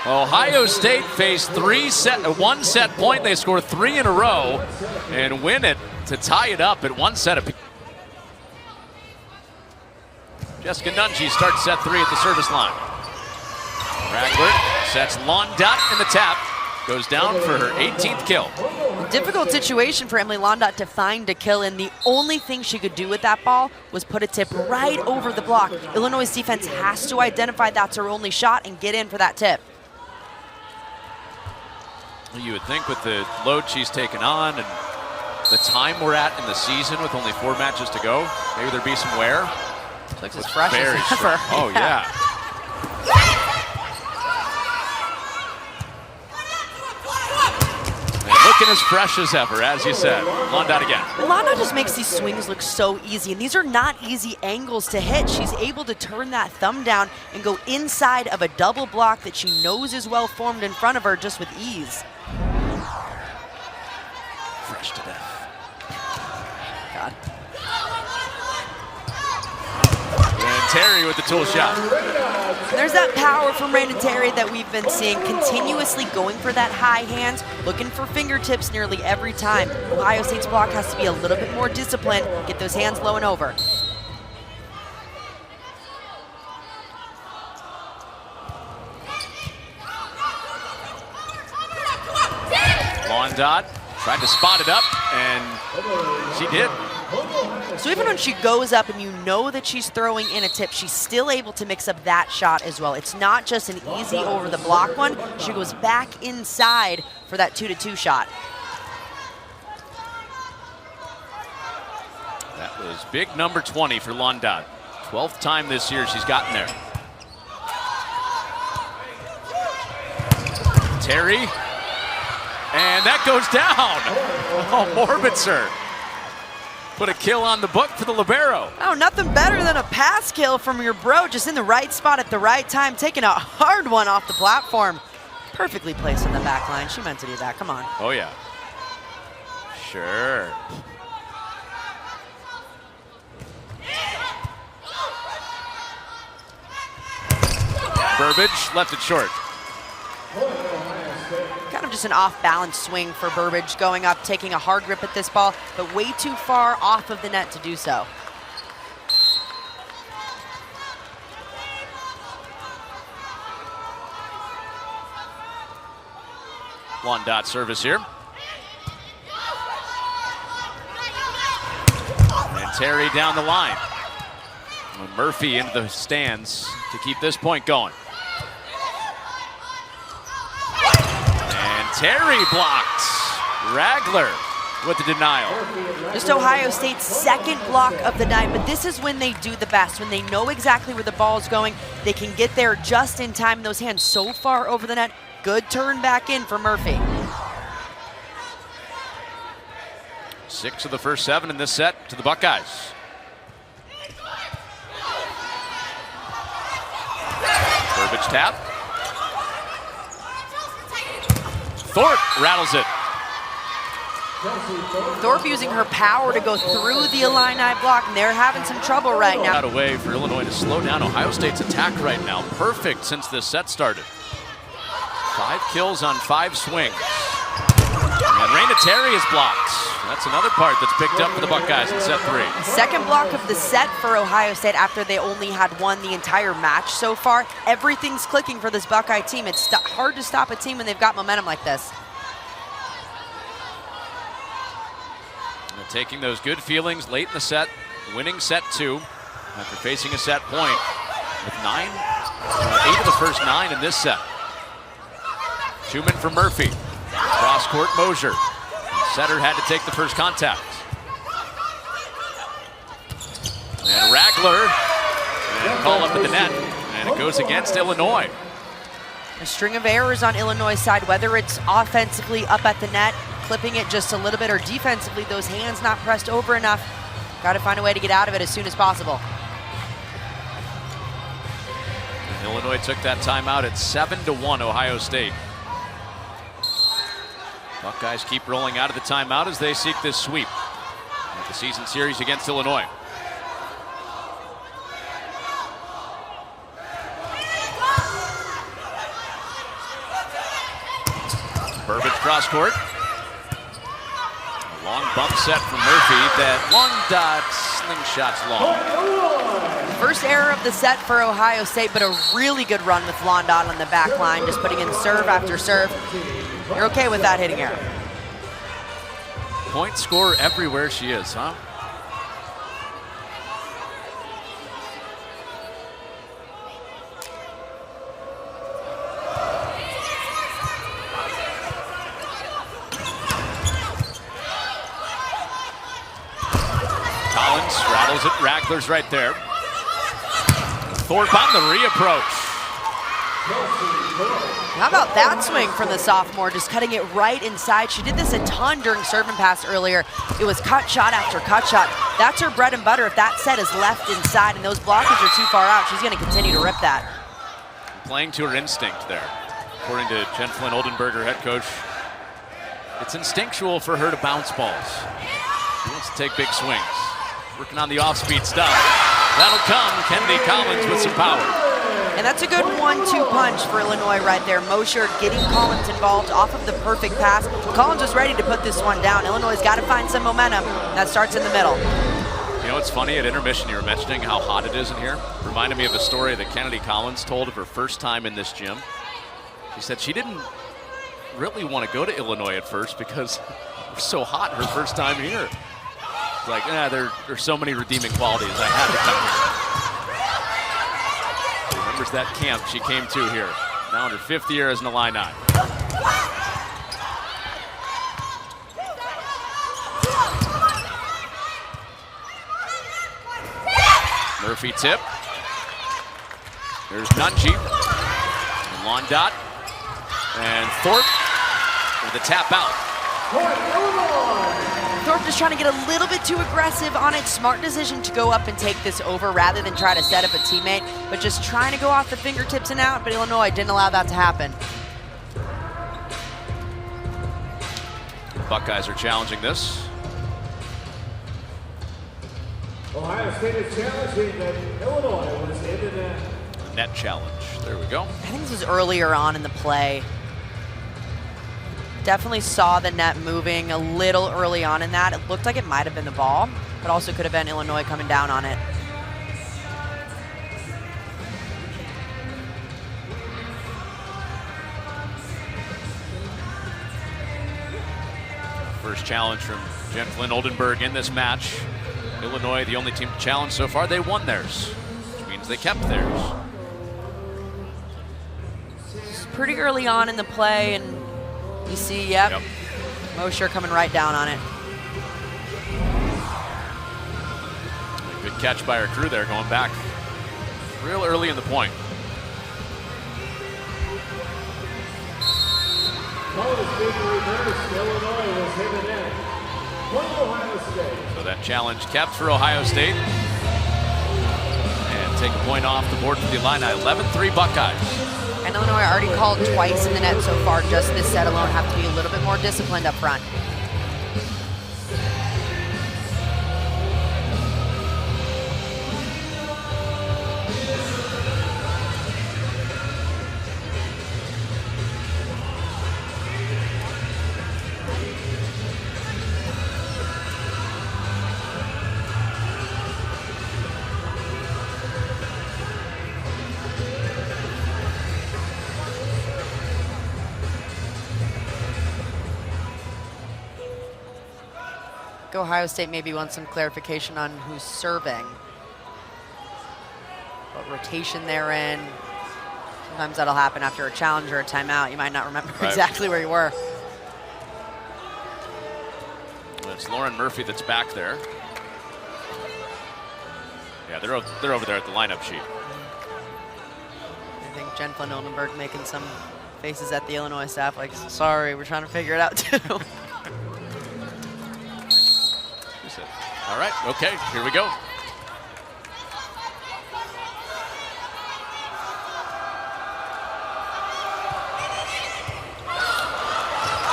Ohio State faced one set point. They score 3 in a row and win it to tie it up at 1 set apiece. Jessica Nunji starts set 3 at the service line. Ragler sets Londot in the tap. Goes down for her 18th kill. Difficult situation for Emily Londot to find a kill, and the only thing she could do with that ball was put a tip right over the block. Illinois' defense has to identify that's her only shot and get in for that tip. You would think with the load she's taken on and the time we're at in the season with only 4 matches to go, maybe there'd be some wear. Looks like it's fresh as ever. Strong. Oh, yeah. Looking as fresh as ever, as you said. Londot again. Londot just makes these swings look so easy, and these are not easy angles to hit. She's able to turn that thumb down and go inside of a double block that she knows is well formed in front of her just with ease. Fresh to death. God. And Terry with the tool shot. There's that power from Brandon Terry that we've been seeing, continuously going for that high hands, looking for fingertips nearly every time. Ohio State's block has to be a little bit more disciplined, get those hands low and over. Londot tried to spot it up, and she did. So even when she goes up and you know that she's throwing in a tip, she's still able to mix up that shot as well. It's not just an easy over the block one. She goes back inside for that 2-2 shot. That was big number 20 for Londot. 12th time this year she's gotten there. Terry, and that goes down. Oh, Morbitzer. Put a kill on the book for the libero. Oh, nothing better than a pass kill from your bro, just in the right spot at the right time, taking a hard one off the platform. Perfectly placed in the back line. She meant to do that, come on. Oh yeah, sure. Burbage left it short. Kind of just an off-balance swing for Burbage, going up, taking a hard grip at this ball, but way too far off of the net to do so. Londot service here. And Terry down the line. And Murphy into the stands to keep this point going. Terry blocked. Ragler with the denial. Just Ohio State's second block of the night, but this is when they do the best, when they know exactly where the ball is going. They can get there just in time. Those hands so far over the net. Good turn back in for Murphy. 6 of the first 7 in this set to the Buckeyes. Burbage tap. Thorpe rattles it. Thorpe using her power to go through the Illini block, and they're having some trouble right now. Out a way for Illinois to slow down Ohio State's attack right now. Perfect since this set started. 5 kills on 5 swings. And Raina Terry is blocked. That's another part that's picked up for the Buckeyes in set 3. Second block of the set for Ohio State after they only had won the entire match so far. Everything's clicking for this Buckeye team. It's hard to stop a team when they've got momentum like this. And taking those good feelings late in the set, winning set 2 after facing a set point with 8 of the first 9 in this set. 2 men for Murphy. Cross court Mosier. Setter had to take the first contact. And Ragler, and call up at the net, and it goes against Illinois. A string of errors on Illinois' side, whether it's offensively up at the net, clipping it just a little bit, or defensively, those hands not pressed over enough. Got to find a way to get out of it as soon as possible. And Illinois took that timeout at 7-1 Ohio State. Buckeyes keep rolling out of the timeout as they seek this sweep at the season series against Illinois. Burbage cross court. A long bump set from Murphy. That long dot, slingshot's long. First error of the set for Ohio State, but a really good run with Londot on the back line, just putting in serve after serve. You're okay with that hitting error. Point scorer everywhere she is, huh? Collins straddles it. Ragler's right there. Thorpe on the reapproach. How about that swing from the sophomore, just cutting it right inside. She did this a ton during serve and pass earlier. It was cut shot after cut shot. That's her bread and butter. If that set is left inside and those blockers are too far out, she's going to continue to rip that. Playing to her instinct there. According to Jen Flynn Oldenburger, head coach, it's instinctual for her to bounce balls. She wants to take big swings. Working on the off-speed stuff. That'll come. Kennedy Collins with some power. And that's a good 1-2 punch for Illinois right there. Mosher getting Collins involved off of the perfect pass. Collins was ready to put this one down. Illinois got to find some momentum. That starts in the middle. You know, it's funny, at intermission you were mentioning how hot it is in here. Reminded me of a story that Kennedy Collins told of her first time in this gym. She said she didn't really want to go to Illinois at first because it was so hot her first time here. It's like, there's so many redeeming qualities. I had to come here. She remembers that camp she came to here. Now in her 5th year as an Illini. Murphy tip. There's Nunji. And Londot. And Thorpe with a tap out. Thorpe just trying to get a little bit too aggressive on it. Smart decision to go up and take this over rather than try to set up a teammate, but just trying to go off the fingertips and out, but Illinois didn't allow that to happen. Buckeyes are challenging this. Ohio State is challenging that Illinois was in the net. Net challenge. There we go. I think this was earlier on in the play. Definitely saw the net moving a little early on in that. It looked like it might have been the ball, but also could have been Illinois coming down on it. First challenge from Jen Flynn Oldenburg in this match. Illinois, the only team to challenge so far, they won theirs, which means they kept theirs. It's pretty early on in the play, and you see, yep. Mosher coming right down on it. Good catch by our crew there, going back real early in the point. Collins being reversed. Illinois was in the net. Point Ohio State. So that challenge kept for Ohio State. And take a point off the board for the Illini. 11-3 Buckeyes. And Illinois already called twice in the net so far. Just this set alone have to be a little bit more disciplined up front. Ohio State maybe wants some clarification on who's serving. What rotation they're in. Sometimes that'll happen after a challenge or a timeout. You might not remember exactly where you were. It's Lauren Murphy that's back there. Yeah, they're over there at the lineup sheet. I think Jen von Oldenburg making some faces at the Illinois staff like, sorry, we're trying to figure it out too. All right, okay, here we go.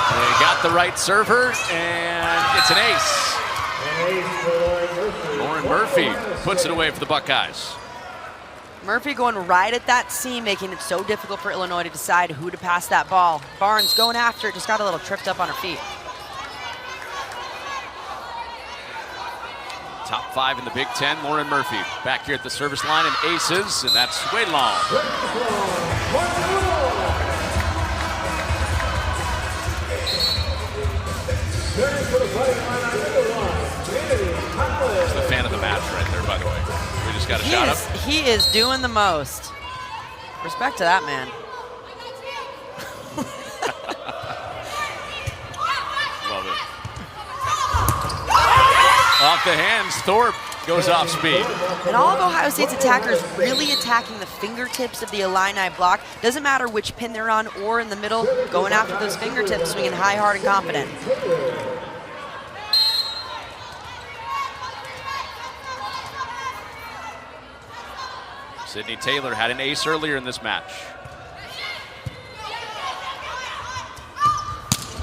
They got the right server, and it's an ace. Lauren Murphy puts it away for the Buckeyes. Murphy going right at that seam, making it so difficult for Illinois to decide who to pass that ball. Barnes going after it, just got a little tripped up on her feet. Top 5 in the Big Ten, Lauren Murphy back here at the service line and aces, and that's way long. He's the fan of the match right there, by the way. We just got a shot up. He is doing the most. Respect to that man. Love it. Off the hands, Thorpe goes off speed. And all of Ohio State's attackers really attacking the fingertips of the Illini block. Doesn't matter which pin they're on or in the middle, going after those fingertips, swinging high, hard, and confident. Sydney Taylor had an ace earlier in this match.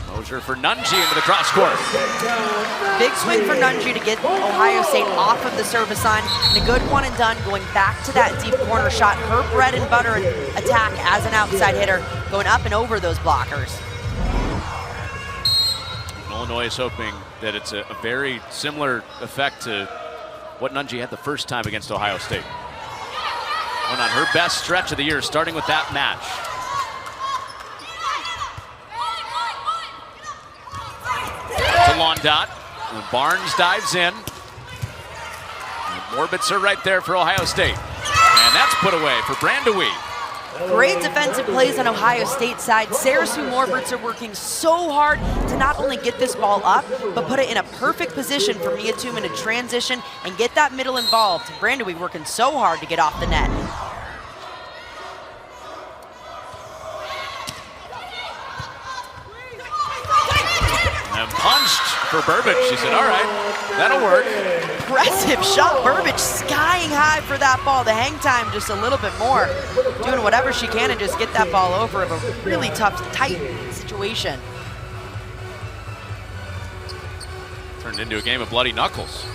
Mosier for Nunji into the cross court. Big swing for Nunji to get Ohio State off of the service line. And a good one and done, going back to that deep corner shot. Her bread and butter attack as an outside hitter, going up and over those blockers. Illinois is hoping that it's a very similar effect to what Nunji had the first time against Ohio State. Went on her best stretch of the year, starting with that match. To Londot. Barnes dives in. Morbitzer right there for Ohio State. And that's put away for Brandewie. Great defensive plays on Ohio State's side. Sarah Sue Morbitzer working so hard to not only get this ball up, but put it in a perfect position for Mia Tooman to transition and get that middle involved. Brandewie working so hard to get off the net. And punched for Burbage. She said, all right, that'll work. Impressive shot. Burbage skying high for that ball. The hang time just a little bit more. Doing whatever she can to just get that ball over of a really tough, tight situation. Turned into a game of bloody knuckles.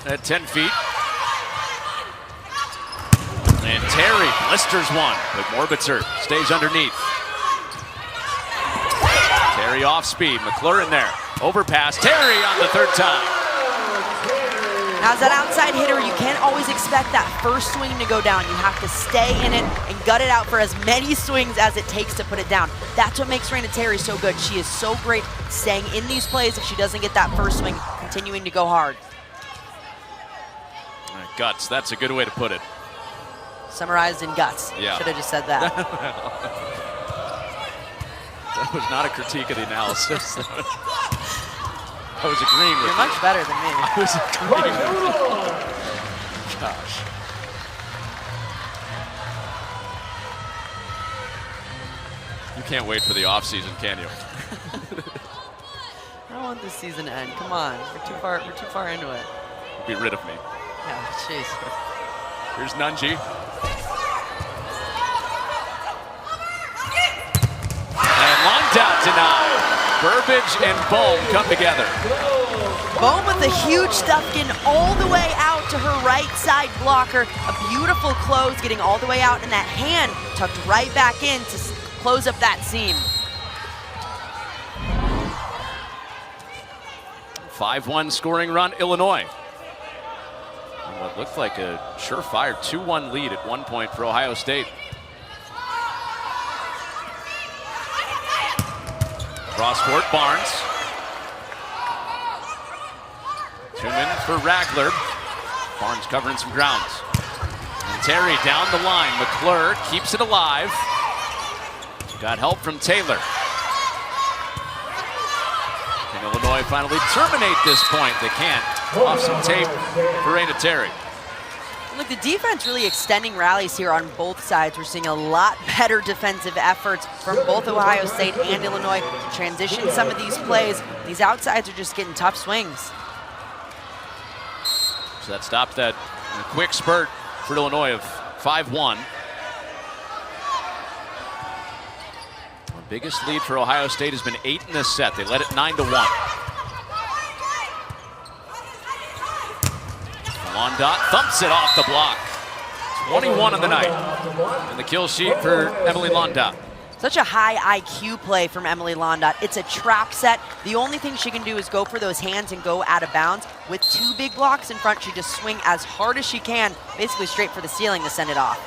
At 10 feet. And Terry blisters one, but Morbitzer stays underneath. Terry off speed, McLaurin there. Overpass, Terry on the third time. Now, as that outside hitter, you can't always expect that first swing to go down. You have to stay in it and gut it out for as many swings as it takes to put it down. That's what makes Raina Terry so good. She is so great staying in these plays if she doesn't get that first swing, continuing to go hard. Guts, that's a good way to put it. Summarized in guts. Yeah. Should have just said that. That was not a critique of the analysis. I was agreeing with you. You're much better than me. I was agreeing with you. Gosh. You can't wait for the off season, can you? I don't want this season to end. Come on. We're too far into it. Be rid of me. Yeah, jeez. Here's Nunji. And Londot denied. Burbage and Bohm come together. Bohm with a huge stuff getting all the way out to her right side blocker. A beautiful close getting all the way out, and that hand tucked right back in to close up that seam. 5-1 scoring run, Illinois. And what looked like a surefire 2-1 lead at one point for Ohio State. Cross court, Barnes. Two-man for Ragler. Barnes covering some grounds. And Terry down the line. McClure keeps it alive. Got help from Taylor. Can Illinois finally terminate this point? They can't. Off some tape for Raina Terry. Look, the defense really extending rallies here on both sides. We're seeing a lot better defensive efforts from both Ohio State and Illinois to transition some of these plays. These outsides are just getting tough swings. So that stopped that quick spurt for Illinois of 5-1. The biggest lead for Ohio State has been 8 in this set. They led it 9-1. Londot thumps it off the block. 21 on the night. And the kill sheet for Emily Londot. Such a high IQ play from Emily Londot. It's a trap set. The only thing she can do is go for those hands and go out of bounds. With 2 big blocks in front, she just swing as hard as she can, basically straight for the ceiling to send it off.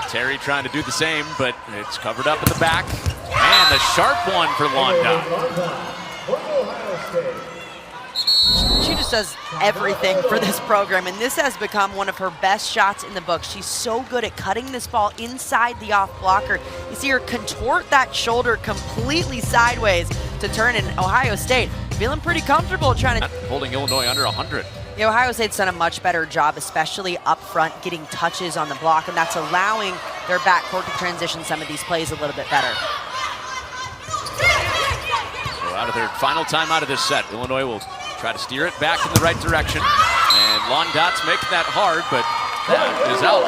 Terry trying to do the same, but it's covered up in the back. And the sharp one for Londot. She just does everything for this program, and this has become one of her best shots in the book. She's so good at cutting this ball inside the off blocker. You see her contort that shoulder completely sideways to turn in. Ohio State feeling pretty comfortable trying to... Holding Illinois under 100. Yeah, Ohio State's done a much better job, especially up front, getting touches on the block, and that's allowing their backcourt to transition some of these plays a little bit better. So out of their final time out of this set, Illinois will try to steer it back in the right direction. And Londot's making that hard, but that is out.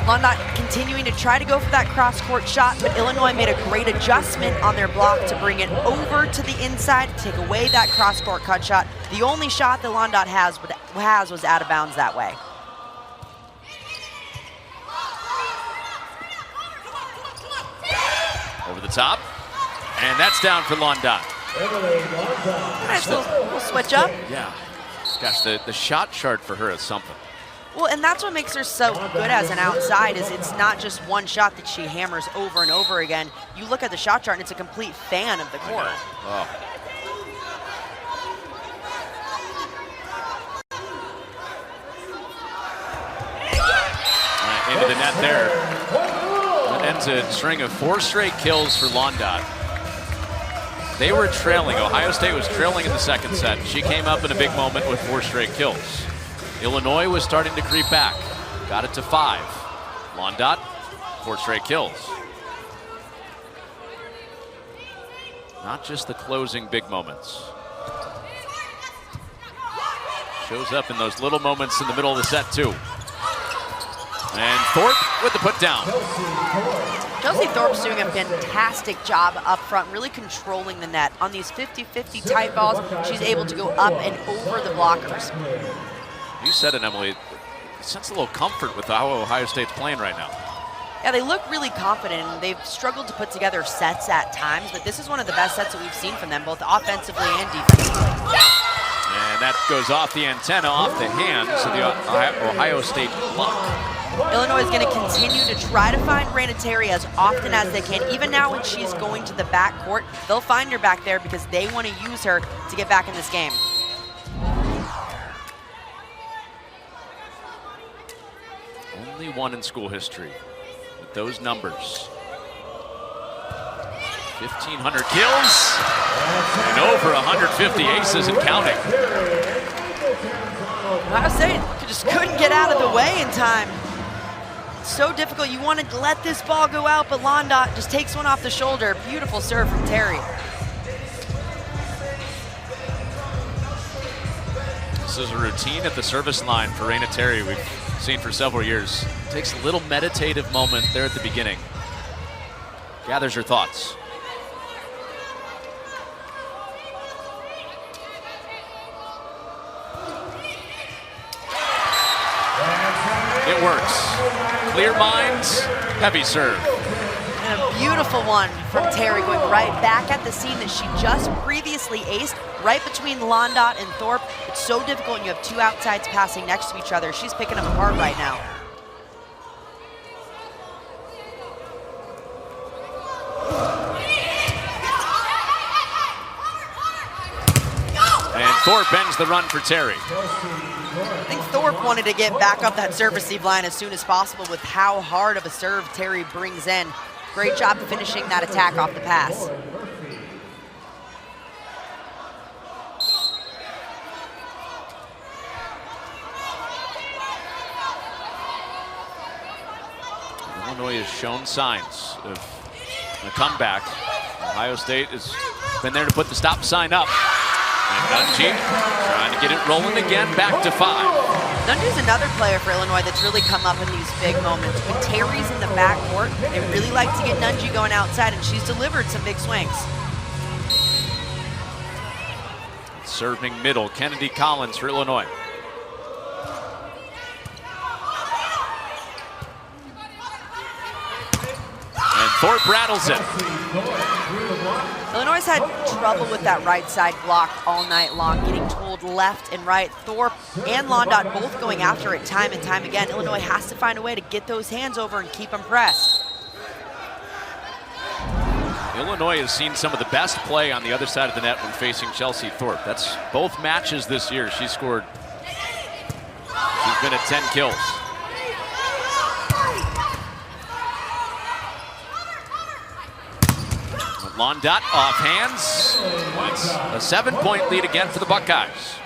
Londot continuing to try to go for that cross-court shot, but Illinois made a great adjustment on their block to bring it over to the inside, take away that cross-court cut shot. The only shot that Londot has was out of bounds that way. Over the top, and that's down for Londot. Nice little switch up. Yeah. Gosh, the shot chart for her is something. Well, and that's what makes her so good as an outside, is it's not just one shot that she hammers over and over again. You look at the shot chart and it's a complete fan of the court. Oh. Into the net there. That ends a string of 4 straight kills for Londot. They were trailing. Ohio State was trailing in the second set. She came up in a big moment with 4 straight kills. Illinois was starting to creep back. Got it to 5. Londot, 4 straight kills. Not just the closing big moments. Shows up in those little moments in the middle of the set too. And Thorpe with the put down. Chelsea Thorpe's doing a fantastic job up front, really controlling the net. On these 50-50 tight balls, she's able to go up and over the blockers. You said it, Emily. Sense a little comfort with how Ohio State's playing right now. Yeah, they look really confident, and they've struggled to put together sets at times, but this is one of the best sets that we've seen from them, both offensively and defensively. And that goes off the antenna, off the hands of the Ohio State block. Illinois is going to continue to try to find Raina Terry as often as they can. Even now when she's going to the back court, they'll find her back there because they want to use her to get back in this game. Only one in school history with those numbers. 1,500 kills and over 150 aces and counting. Ohio State just couldn't get out of the way in time. So difficult. You want to let this ball go out, but Londot just takes one off the shoulder. Beautiful serve from Terry. This is a routine at the service line for Raina Terry we've seen for several years. Takes a little meditative moment there at the beginning. Gathers her thoughts. It works. Clear minds, heavy serve. And a beautiful one from Terry, going right back at the seam that she just previously aced, right between Londot and Thorpe. It's so difficult when you have two outsides passing next to each other. She's picking them apart right now. And Thorpe ends the run for Terry. I think Thorpe wanted to get back up that serve receive line as soon as possible with how hard of a serve Terry brings in. Great job of finishing that attack off the pass. Illinois has shown signs of a comeback. Ohio State has been there to put the stop sign up. And Nunji trying to get it rolling again, back to 5. Nunji's another player for Illinois that's really come up in these big moments. When Terry's in the backcourt, they really like to get Nunji going outside, and she's delivered some big swings. Serving middle, Kennedy Collins for Illinois. And Thorpe rattles it. Illinois has had trouble with that right side block all night long, getting told left and right. Thorpe and Londot both going after it time and time again. Illinois has to find a way to get those hands over and keep them pressed. Illinois has seen some of the best play on the other side of the net when facing Chelsea Thorpe. That's both matches this year. She's been at 10 kills. Londot off hands. It's a 7-point lead again for the Buckeyes.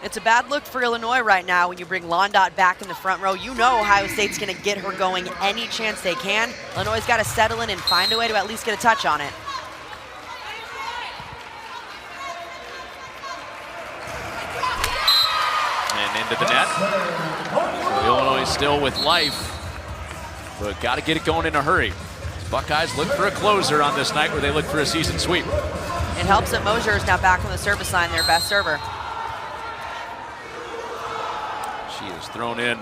It's a bad look for Illinois right now when you bring Londot back in the front row. You know Ohio State's going to get her going any chance they can. Illinois got to settle in and find a way to at least get a touch on it. And into the net. So Illinois still with life, but got to get it going in a hurry. Buckeyes look for a closer on this night where they look for a season sweep. It helps that Mosier is now back on the service line, their best server. She has thrown in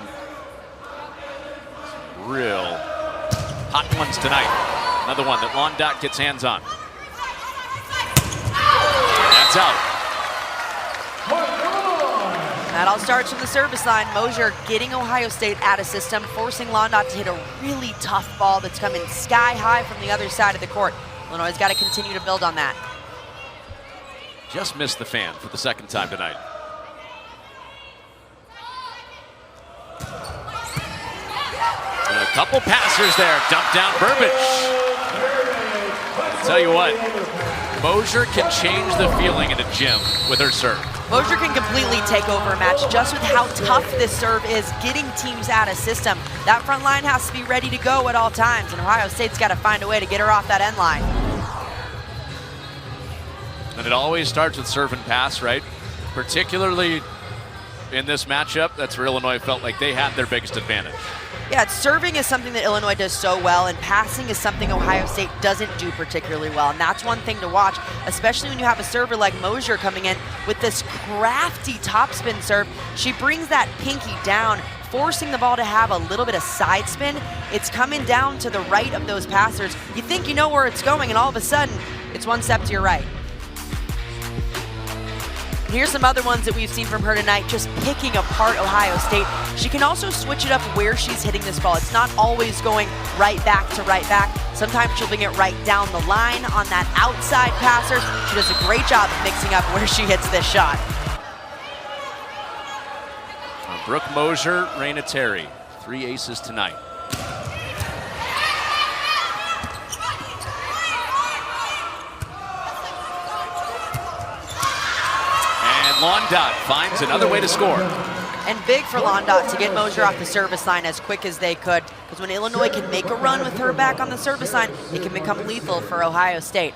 some real hot ones tonight. Another one that Londot gets hands on. That's out. That all starts from the service line. Mosier getting Ohio State out of system, forcing Londot to hit a really tough ball that's coming sky high from the other side of the court. Illinois has got to continue to build on that. Just missed the fan for the second time tonight. And a couple passers there. Dump down Burbage. I'll tell you what, Mosier can change the feeling in a gym with her serve. Mosier can completely take over a match just with how tough this serve is, getting teams out of system. That front line has to be ready to go at all times, and Ohio State's got to find a way to get her off that end line. And it always starts with serve and pass, right? Particularly in this matchup, that's where Illinois felt like they had their biggest advantage. Yeah, serving is something that Illinois does so well, and passing is something Ohio State doesn't do particularly well. And that's one thing to watch, especially when you have a server like Mosier coming in with this crafty topspin serve. She brings that pinky down, forcing the ball to have a little bit of side spin. It's coming down to the right of those passers. You think you know where it's going, and all of a sudden, it's one step to your right. Here's some other ones that we've seen from her tonight, just picking apart Ohio State. She can also switch it up where she's hitting this ball. It's not always going right back to right back. Sometimes she'll bring it right down the line on that outside passer. She does a great job of mixing up where she hits this shot. Brooke Mosier, Raina Terry, 3 aces tonight. Londot finds another way to score. And big for Londot to get Mosier off the service line as quick as they could, because when Illinois can make a run with her back on the service line, it can become lethal for Ohio State.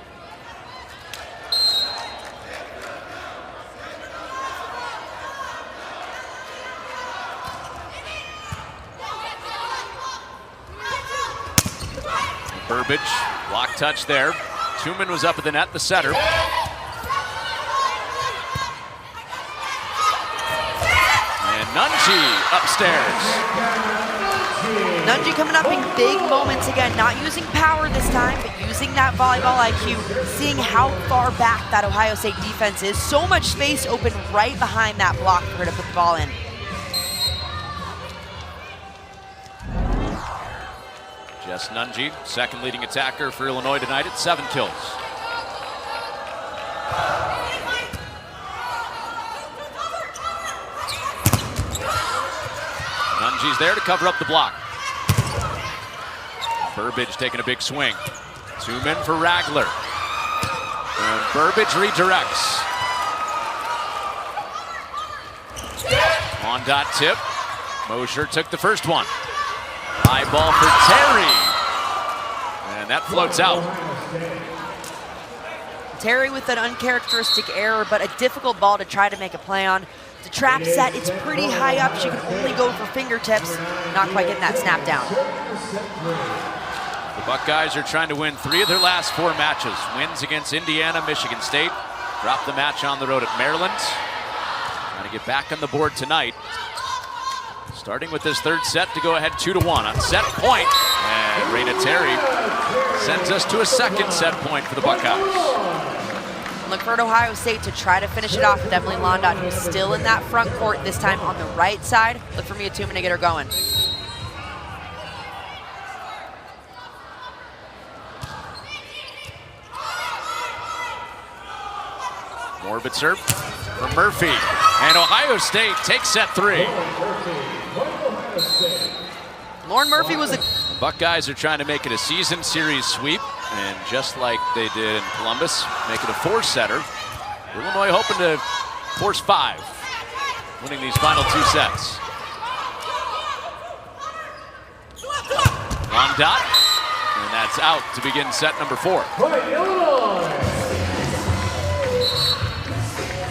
Burbage, block touch there. Tuman was up at the net, the setter. Nunji upstairs. Nunji coming up in big moments again, not using power this time, but using that volleyball IQ, seeing how far back that Ohio State defense is. So much space open right behind that block for her to put the ball in. Jess Nunji, second leading attacker for Illinois tonight at 7 kills. Nunji's there to cover up the block. Burbage taking a big swing. 2 men for Ragler. And Burbage redirects. On dot tip. Mosher took the first one. High ball for Terry. And that floats out. Terry with an uncharacteristic error, but a difficult ball to try to make a play on. The trap set, it's pretty high up. She can only go for fingertips. Not quite getting that snap down. The Buckeyes are trying to win 3 of their last 4 matches. Wins against Indiana, Michigan State. Dropped the match on the road at Maryland. Trying to get back on the board tonight. Starting with this third set to go ahead 2-1 on set point. And Raina Terry sends us to a second set point for the Buckeyes. Look for Ohio State to try to finish it off with Emily Londot, who's still in that front court, this time on the right side. Look for Mia Tumen to get her going. Morbitzer for Murphy. And Ohio State takes set 3. Lauren Murphy was a... The Buckeyes are trying to make it a season series sweep. And just like they did in Columbus, make it a 4-setter. Illinois hoping to force 5, winning these final 2 sets. Long dot, and that's out to begin set number 4.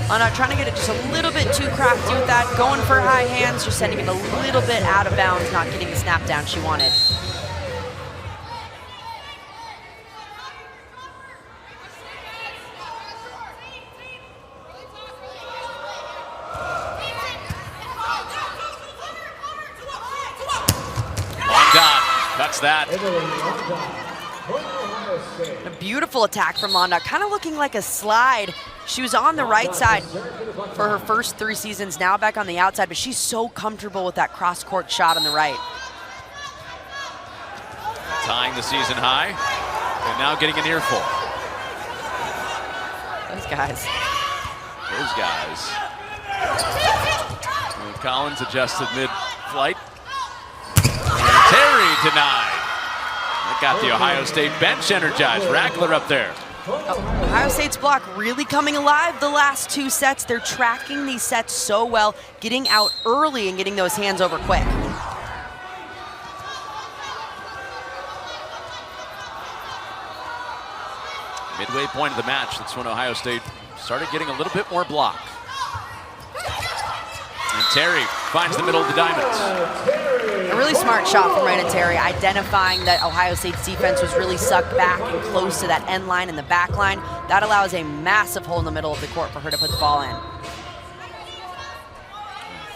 Londot trying to get it just a little bit too crafty with that, going for high hands, just sending it a little bit out of bounds, not getting the snap down she wanted. Cuts that. A beautiful attack from Londot, kind of looking like a slide. She was on the right side for her first 3 seasons, now back on the outside, but she's so comfortable with that cross-court shot on the right. Tying the season high, and now getting an earful. Those guys. And Collins adjusted mid-flight. Terry denied. That got the Ohio State bench energized. Ragler up there. Ohio State's block really coming alive the last 2 sets. They're tracking these sets so well, getting out early and getting those hands over quick. Midway point of the match, that's when Ohio State started getting a little bit more block. And Terry finds the middle of the diamonds. A really smart shot from Raina Terry, identifying that Ohio State's defense was really sucked back and close to that end line and the back line. That allows a massive hole in the middle of the court for her to put the ball in.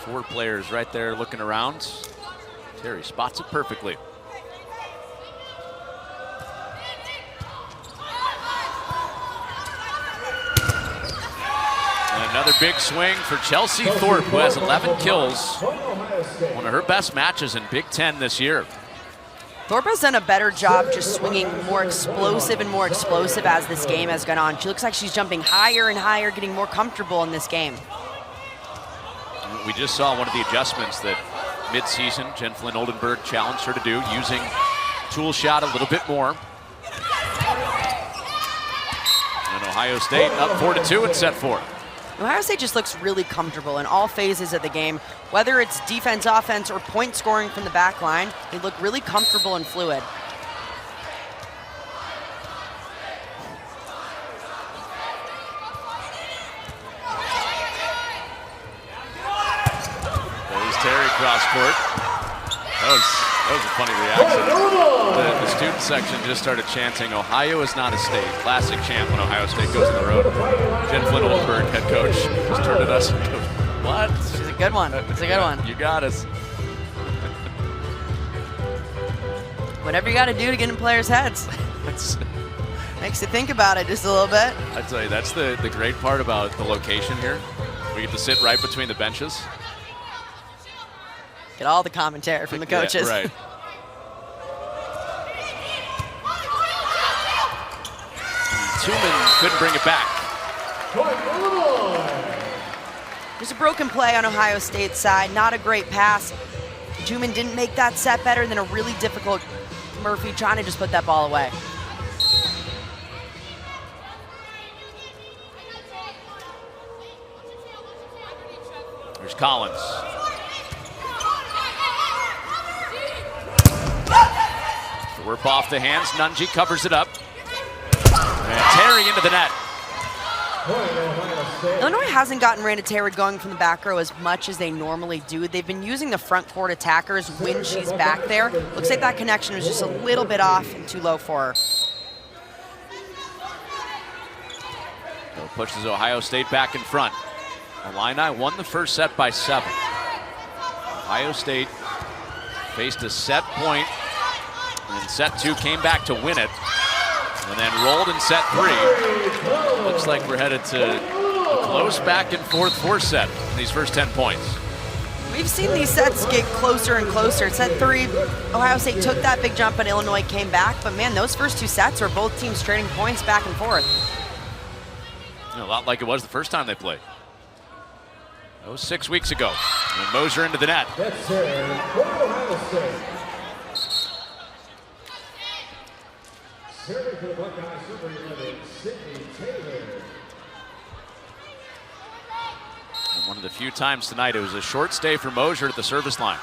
4 players right there looking around. Terry spots it perfectly. Another big swing for Chelsea Thorpe, who has 11 kills. One of her best matches in Big Ten this year. Thorpe has done a better job just swinging more explosive as this game has gone on. She looks like she's jumping higher and higher, getting more comfortable in this game. We just saw one of the adjustments that mid-season Jen Flynn Oldenburg challenged her to do, using tool shot a little bit more. And Ohio State up 4-2 in set 4. Ohio State just looks really comfortable in all phases of the game. Whether it's defense, offense, or point scoring from the back line, they look really comfortable and fluid. There's Terry cross court. That was a funny reaction. The student section just started chanting, "Ohio is not a state." Classic chant when Ohio State goes on the road. Jen Flynn Oldenburg, head coach, just turned at us and goes, "What?" She's a good one. It's a good one. You got us. Whatever you got to do to get in players' heads. Makes you think about it just a little bit. I tell you, that's the great part about the location here. We get to sit right between the benches. Get all the commentary from the coaches. Yeah, right. Tuman couldn't bring it back. There's a broken play on Ohio State's side. Not a great pass. Tuman didn't make that set better than a really difficult Murphy trying to just put that ball away. There's Collins. Whip off the hands. Nunji covers it up. And Terry into the net. Illinois hasn't gotten Randa Terry going from the back row as much as they normally do. They've been using the front court attackers when she's back there. Looks like that connection was just a little bit off and too low for her. So pushes Ohio State back in front. Illini won the first set by 7. Ohio State faced a set point, and set 2 came back to win it, and then rolled in set 3. Looks like we're headed to a close back and forth 4th set in these first 10 points. We've seen these sets get closer and closer. Set 3, Ohio State took that big jump and Illinois came back, but man, those first 2 sets were both teams trading points back and forth. A lot like it was the first time they played. That was 6 weeks ago. And Moser into the net. That's for Ohio State. Serving for the Buckeyes, number 11, Sydney Taylor. And one of the few times tonight, it was a short stay for Moser at the service line.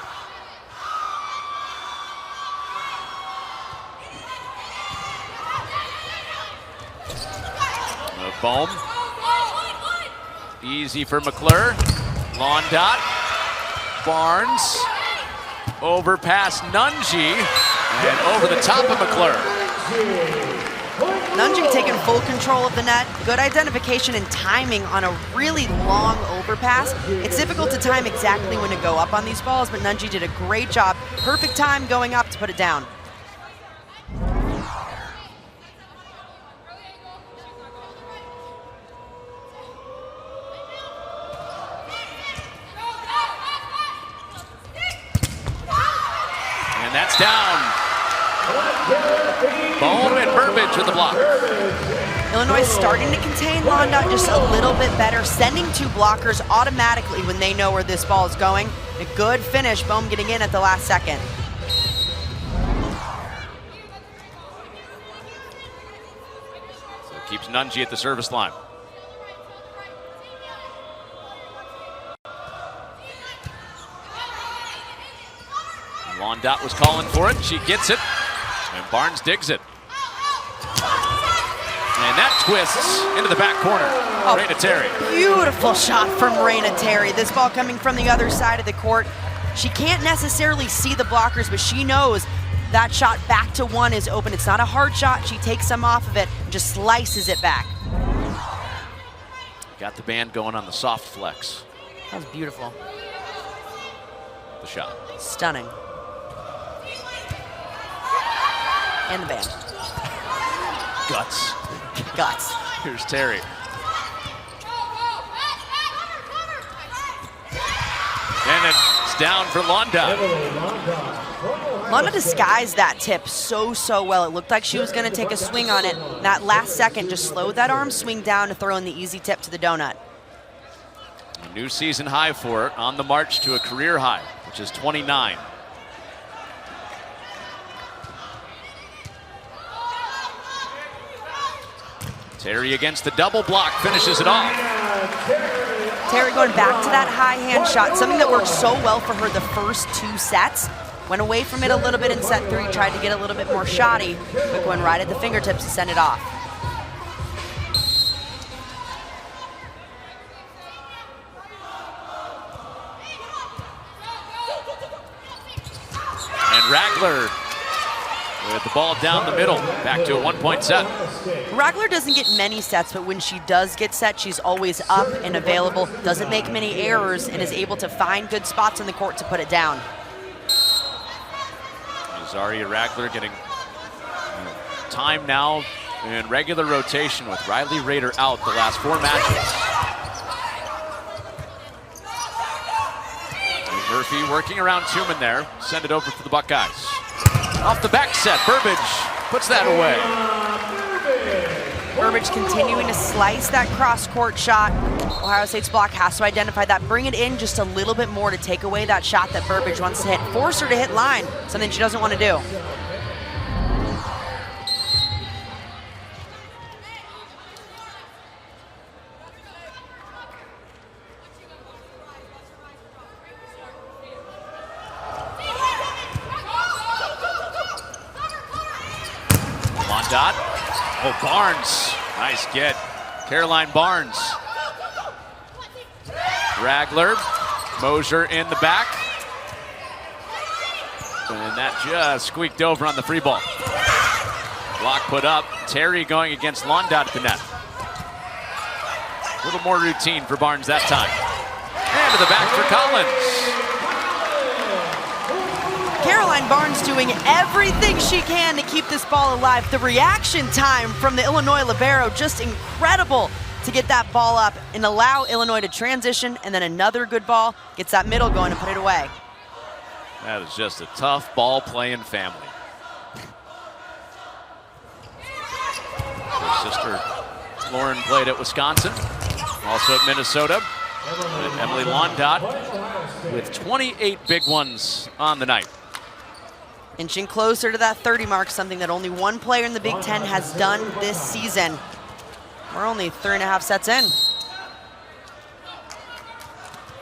Bohm. Easy for McClure. Long dot. Barnes. Overpass Nunji. And over the top of McClure. Nunji taking full control of the net. Good identification and timing on a really long overpass. It's difficult to time exactly when to go up on these balls, but Nunji did a great job. Perfect time going up to put it down. And that's down. Bohm and Burbage with the block. Illinois starting to contain Londa just a little bit better, sending 2 blockers automatically when they know where this ball is going. A good finish, Bohm getting in at the last second. So it keeps Nunji at the service line. Londot was calling for it. She gets it. And Barnes digs it. And that twists into the back corner. Oh, Randa Terry. Beautiful shot from Randa Terry. This ball coming from the other side of the court. She can't necessarily see the blockers, but she knows that shot back to 1 is open. It's not a hard shot. She takes some off of it and just slices it back. Got the band going on the soft flex. That was beautiful. The shot. Stunning. And the band. Guts. Guts. Here's Terry. And it's down for Londa. Londa disguised that tip so well. It looked like she was going to take a swing on it. That last second just slowed that arm swing down to throw in the easy tip to the donut. A new season high for her, on the march to a career high, which is 29. Terry against the double block, finishes it off. Terry going back to that high hand shot, something that worked so well for her the first 2 sets. Went away from it a little bit in set 3, tried to get a little bit more shoddy, but went right at the fingertips to send it off. And Ragler with the ball down the middle, back to a 1-point set. Ragler doesn't get many sets, but when she does get set, she's always up and available, doesn't make many errors, and is able to find good spots on the court to put it down. As Zaria Ragler getting time now in regular rotation with Riley Rader out the last 4 matches. And Murphy working around Tuman there. Send it over for the Buckeyes. Off the back set, Burbage puts that away. Burbage continuing to slice that cross-court shot. Ohio State's block has to identify that, bring it in just a little bit more to take away that shot that Burbage wants to hit. Force her to hit line, something she doesn't want to do. Dot. Oh, Barnes. Nice get. Caroline Barnes. Ragler. Mosier in the back. And that just squeaked over on the free ball. Block put up. Terry going against Londot at the net. A little more routine for Barnes that time. And to the back for Collins. Caroline Barnes doing everything she can to keep this ball alive. The reaction time from the Illinois libero, just incredible to get that ball up and allow Illinois to transition, and then another good ball gets that middle going to put it away. That is just a tough ball playing family. Her sister Lauren played at Wisconsin, also at Minnesota. And Emily Londot with 28 big ones on the night. Inching closer to that 30 mark, something that only one player in the Big Ten has done this season. We're only 3.5 sets in.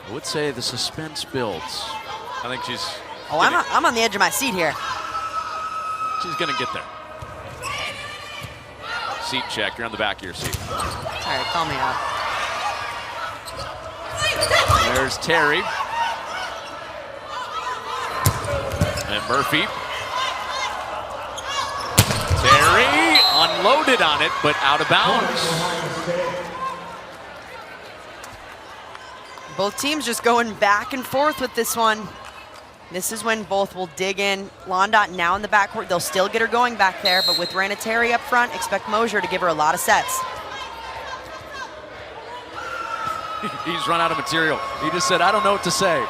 I would say the suspense builds. I think she's... Oh, I'm on the edge of my seat here. She's gonna get there. Seat check, you're on the back of your seat. All right, call me out. There's Terry. And Murphy. Terry unloaded on it, but out of bounds. Both teams just going back and forth with this one. This is when both will dig in. Londot now in the backcourt. They'll still get her going back there, but with Raina Terry up front, expect Mosier to give her a lot of sets. He's run out of material. He just said, I don't know what to say.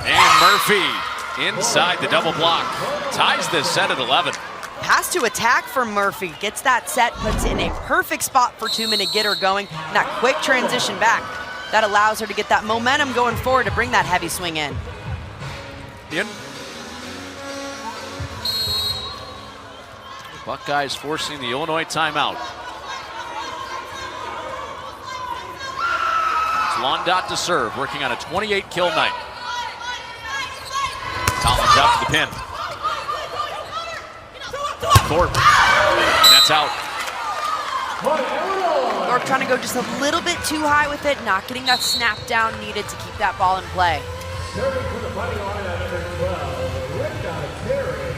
And Murphy inside the double block. Ties this set at 11. Pass to attack for Murphy. Gets that set, puts it in a perfect spot for Tuman to get her going. And that quick transition back. That allows her to get that momentum going forward to bring that heavy swing in. Buckeyes forcing the Illinois timeout. It's Londot to serve, working on a 28-kill night. Collins out to the pin. Thorpe, and that's out. Thorpe trying to go just a little bit too high with it, not getting that snap down needed to keep that ball in play. Serving for the money line at number 12, Raina Terry.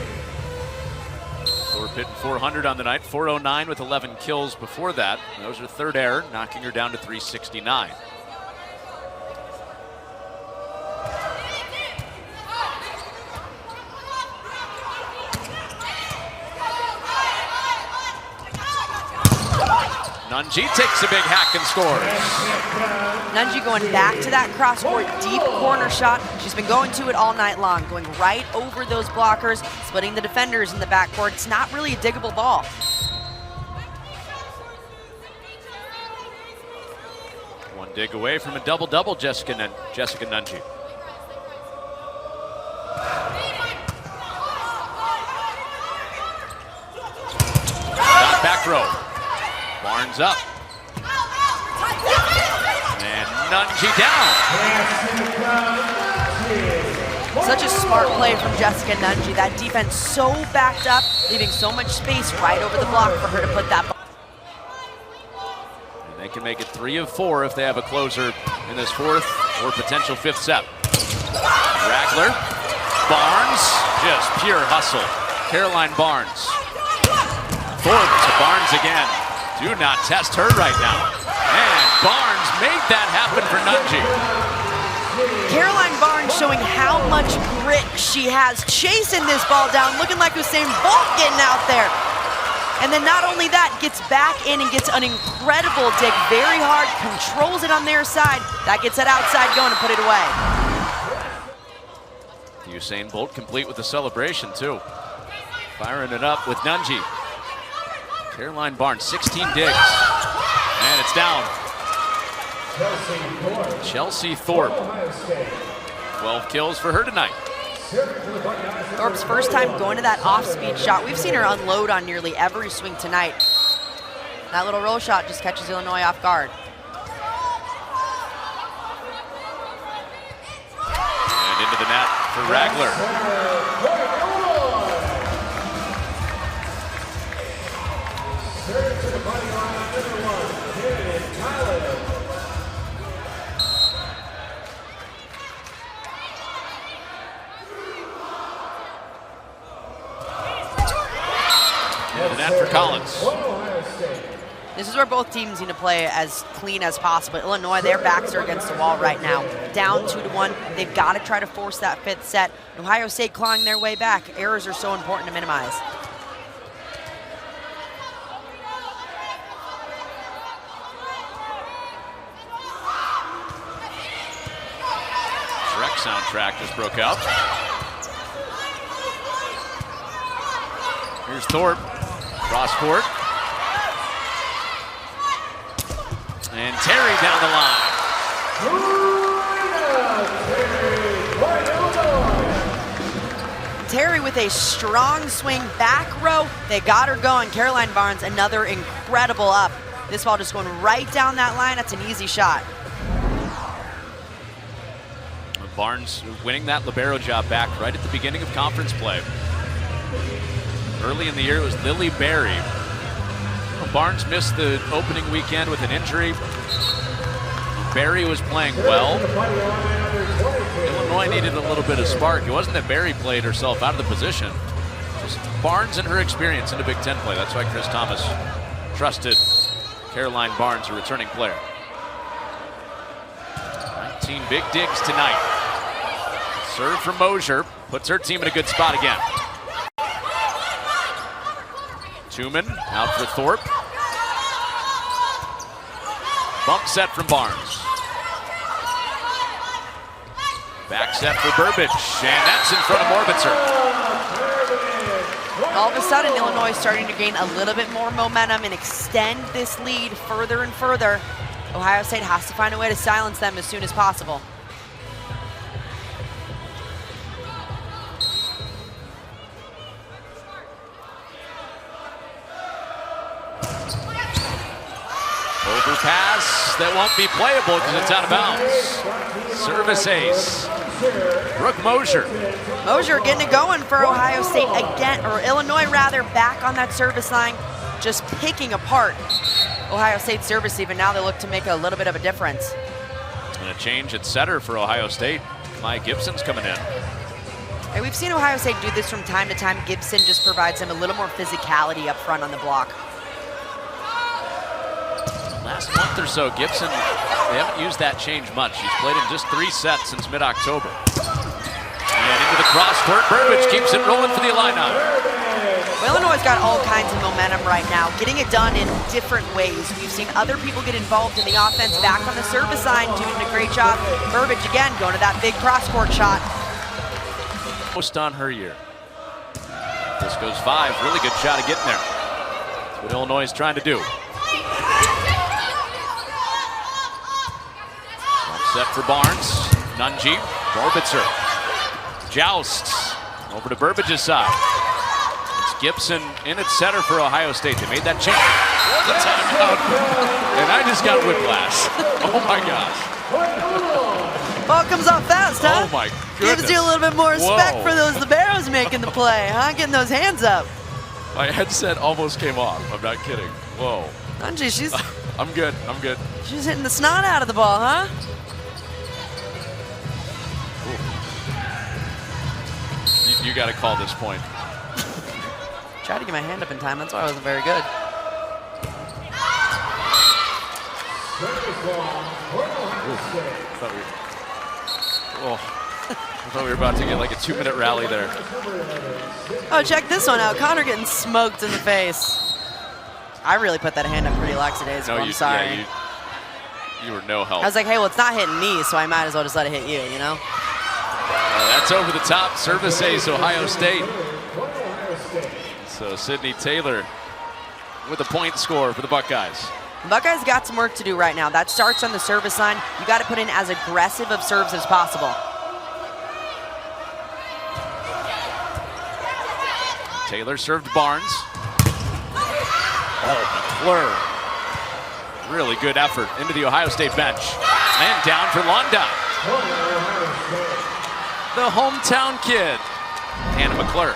Thorpe hitting 400 on the night, 409 with 11 kills before that. That was her third error, knocking her down to 369. Nunji takes a big hack and scores. Nunji going back to that cross-court deep corner shot. She's been going to it all night long, going right over those blockers, splitting the defenders in the backcourt. It's not really a diggable ball. One dig away from a double-double, Jessica Nunji. Got back row. Barnes up. And Nunji down. Such a smart play from Jessica Nunji. That defense so backed up, leaving so much space right over the block for her to put that ball. And they can make it 3 of 4 if they have a closer in this 4th or potential 5th set. Ragler, Barnes, just pure hustle. Caroline Barnes. Thorpe to Barnes again. Do not test her right now. And Barnes made that happen for Nunji. Caroline Barnes showing how much grit she has, chasing this ball down, looking like Usain Bolt getting out there. And then not only that, gets back in and gets an incredible dig, very hard, controls it on their side. That gets it outside going to put it away. Usain Bolt complete with the celebration too. Firing it up with Nunji. Caroline Barnes, 16 digs. And it's down. Chelsea Thorpe. 12 kills for her tonight. Thorpe's first time going to that off-speed shot. We've seen her unload on nearly every swing tonight. That little roll shot just catches Illinois off guard. And into the net for Ragler. Into the net for Collins. This is where both teams need to play as clean as possible. Illinois, their backs are against the wall right now. Down 2-1. They've got to try to force that fifth set. Ohio State clawing their way back. Errors are so important to minimize. Shrek soundtrack just broke out. Here's Thorpe. Cross court. And Terry down the line. Terry with a strong swing back row. They got her going. Caroline Barnes, another incredible up. This ball just going right down that line. That's an easy shot. Barnes winning that libero job back right at the beginning of conference play. Early in the year, it was Lily Berry. Barnes missed the opening weekend with an injury. Berry was playing well. Illinois needed a little bit of spark. It wasn't that Berry played herself out of the position. Just Barnes and her experience into Big Ten play. That's why Chris Thomas trusted Caroline Barnes, a returning player. 19 big digs tonight. Serve from Mosier, puts her team in a good spot again. Tuman out for Thorpe. Bump set from Barnes. Back set for Burbage, and that's in front of Morbitzer. All of a sudden, Illinois is starting to gain a little bit more momentum and extend this lead further and further. Ohio State has to find a way to silence them as soon as possible. Overpass that won't be playable because it's out of bounds. Service ace. Brooke Mosier. Mosier getting it going for Ohio State again, or Illinois rather, back on that service line, just picking apart Ohio State's service even. Now they look to make a little bit of a difference. And a change at setter for Ohio State. Maya Gibson's coming in. And we've seen Ohio State do this from time to time. Gibson just provides them a little more physicality up front on the block. Last month or so, Gibson, they haven't used that change much. She's played in just 3 sets since mid-October. And into the cross court, Burbage keeps it rolling for the Illini. Well, Illinois got all kinds of momentum right now, getting it done in different ways. We've seen other people get involved in the offense, back on the service line, doing a great job. Burbage again going to that big cross court shot. Most on her year. This goes 5, really good shot of getting there. That's what Illinois is trying to do. Set for Barnes, Nunji, Morbitzer, jousts over to Burbage's side. It's Gibson in at center for Ohio State. They made that change. The timeout, and I just got whiplash. Oh my gosh. Ball comes off fast, huh? Oh my goodness. Gives you a little bit more respect Whoa. for those liberos making the play, huh? Getting those hands up. My headset almost came off. I'm not kidding. Whoa. Nunji, she's I'm good. I'm good. she's hitting the snot out of the ball, huh? You got to call this point. Tried to get my hand up in time. That's why I wasn't very good. I thought we were about to get like a 2-minute rally there. Oh, check this one out. Connor getting smoked in the face. I really put that hand up pretty lackadaisical. I'm sorry. Yeah, you were no help. I was like, hey, well, it's not hitting me, so I might as well just let it hit you, you know? That's over the top. Service ace, Ohio State. So Sydney Taylor with a point score for the Buckeyes. The Buckeyes got some work to do right now. That starts on the service line. You got to put in as aggressive of serves as possible. Taylor served Barnes. Oh, McClure. Really good effort into the Ohio State bench. And down for London. The hometown kid, Anna McClure.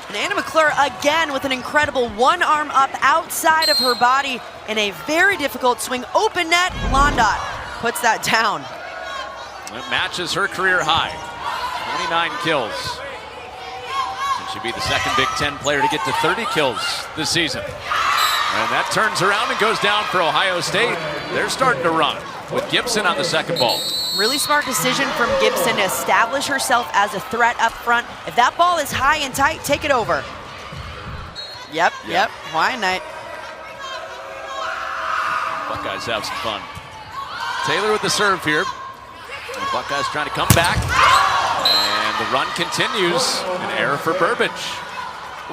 And Anna McClure again with an incredible one arm up outside of her body in a very difficult swing. Open net, Londot puts that down. It matches her career high, 29 kills. And she'd be the second Big Ten player to get to 30 kills this season. And that turns around and goes down for Ohio State. They're starting to run with Gibson on the second ball. Really smart decision from Gibson to establish herself as a threat up front. If that ball is high and tight, take it over. Yep. Hawaiian night. Buckeyes have some fun. Taylor with the serve here. The Buckeyes trying to come back. And the run continues. An error for Burbage.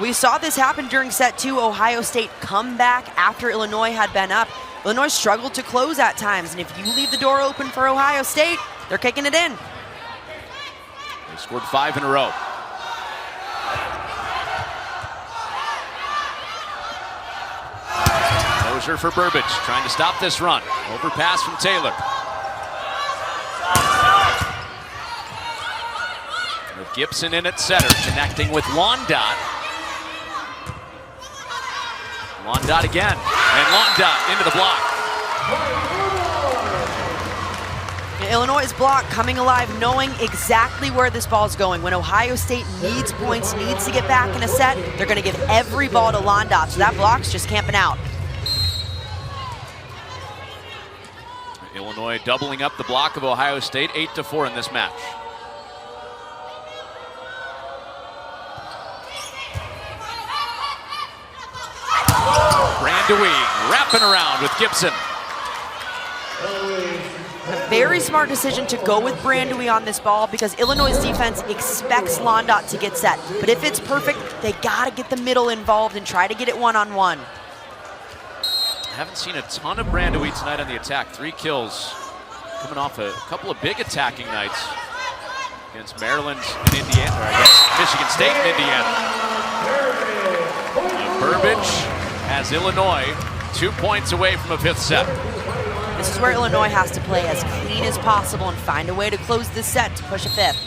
We saw this happen during set 2. Ohio State come back after Illinois had been up. Illinois struggled to close at times, and if you leave the door open for Ohio State, they're kicking it in. They scored 5 in a row. Mosier for Burbage, trying to stop this run. Overpass from Taylor. With Gibson in at center, connecting with Londot. Londot again, and Londot into the block. Illinois' block coming alive, knowing exactly where this ball's going. When Ohio State needs points, needs to get back in a set, they're going to give every ball to Londot, so that block's just camping out. Illinois doubling up the block of Ohio State, 8-4 in this match. Brandewee wrapping around with Gibson. A very smart decision to go with Brandewee on this ball because Illinois' defense expects Londot to get set. But if it's perfect, they gotta get the middle involved and try to get it one-on-one. Haven't seen a ton of Brandewee tonight on the attack. 3 kills coming off a couple of big attacking nights against Maryland and Indiana, or I guess Michigan State and Indiana. Burbage has Illinois 2 points away from a 5th set. This is where Illinois has to play as clean as possible and find a way to close this set to push a 5th.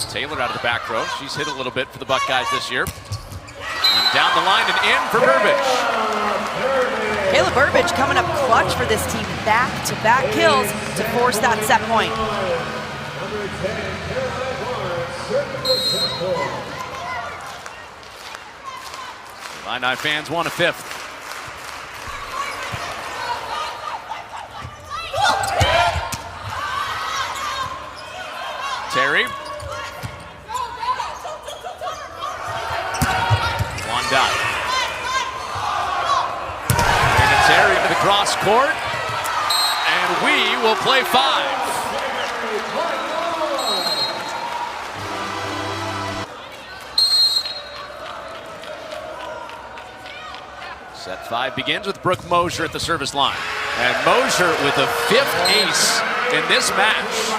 Taylor out of the back row. She's hit a little bit for the Buckeyes this year. And down the line and in for Burbage. Kayla Burbage coming up clutch for this team. Back-to-back kills to force that set point. Illini fans want a 5th. Terry. Londot. Terry into the cross court, and we will play 5. Set 5 begins with Brooke Mosier at the service line. And Mosier with a 5th ace in this match.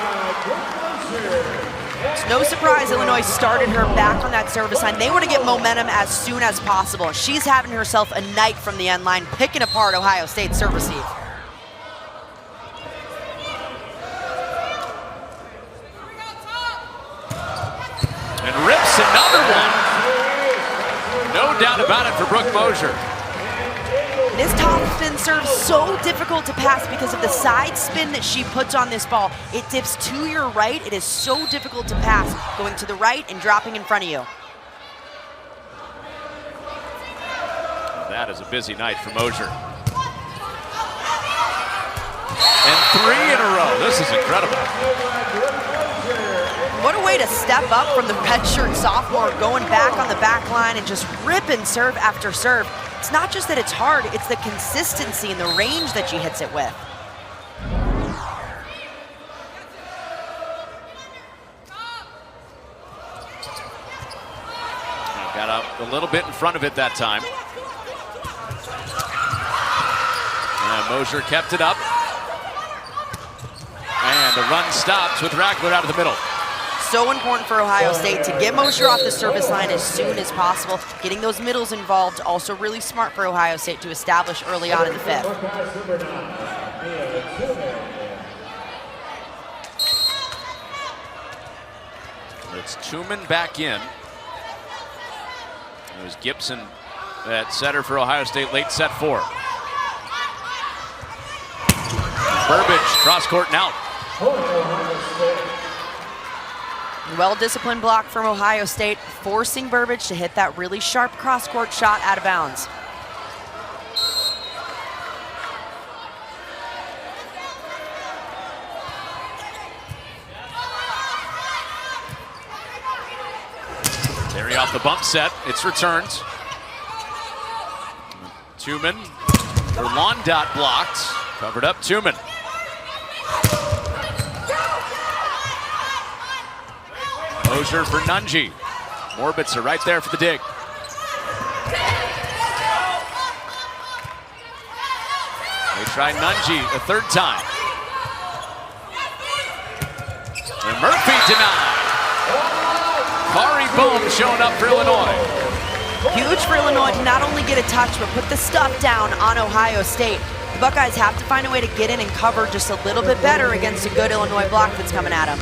It's no surprise Illinois started her back on that service line. They want to get momentum as soon as possible. She's having herself a night from the end line, picking apart Ohio State's serve receive. And rips another one. No doubt about it for Brooke Mosier. And This top spin serve so difficult to pass because of the side spin that she puts on this ball. It dips to your right. It is so difficult to pass, going to the right and dropping in front of you. That is a busy night for Mosier. And 3 in a row. This is incredible. What a way to step up from the redshirt sophomore, going back on the back line and just ripping serve after serve. It's not just that it's hard, it's the consistency and the range that she hits it with. Got up a little bit in front of it that time. And Mosier kept it up. And the run stops with Ragler out of the middle. So important for Ohio State to get Mosier off the service line as soon as possible. Getting those middles involved, also really smart for Ohio State to establish early on in the 5th. It's Tuman back in. It was Gibson at setter for Ohio State, late set 4. Burbage, cross court and out. Well-disciplined block from Ohio State, forcing Burbage to hit that really sharp cross-court shot out of bounds. Terry off the bump set, it's returned. Tuman, for Londot blocked, covered up Tuman. Mosier for Nunji. Morbitzer right there for the dig. They try Nunji a 3rd time. And Murphy denied. Kari Bohm showing up for Illinois. Huge for Illinois to not only get a touch, but put the stuff down on Ohio State. The Buckeyes have to find a way to get in and cover just a little bit better against a good Illinois block that's coming at them.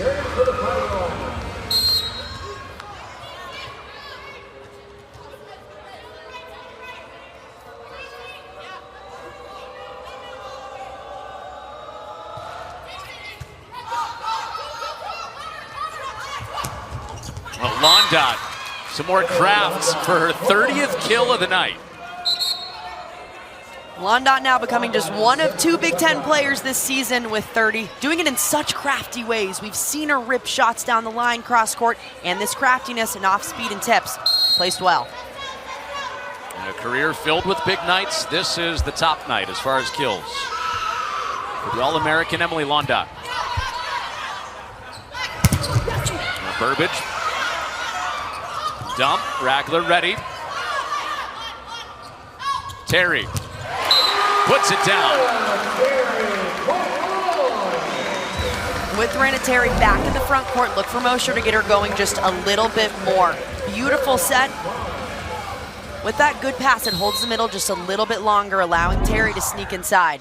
Well, Londot, some more crafts for her 30th kill of the night. Londot now becoming just one of 2 Big Ten players this season with 30, doing it in such crafty ways. We've seen her rip shots down the line, cross court, and this craftiness and off speed and tips placed well. In a career filled with big nights, this is the top night as far as kills for the All-American Emily Londot. Burbage. Dump, Ragler ready. Terry puts it down. With Raina Terry back in the front court, look for Mosier to get her going just a little bit more. Beautiful set. With that good pass, it holds the middle just a little bit longer, allowing Terry to sneak inside.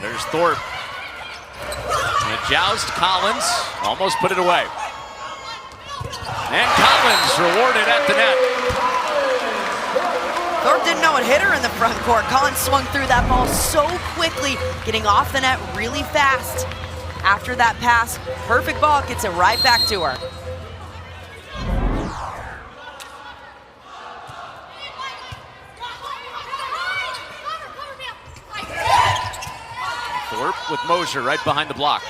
There's Thorpe. And a joust, Collins almost put it away. And Collins rewarded at the net. Thorpe didn't know it hit her in the front court. Collins swung through that ball so quickly, getting off the net really fast. After that pass, perfect ball, gets it right back to her. Thorpe with Mosier right behind the block.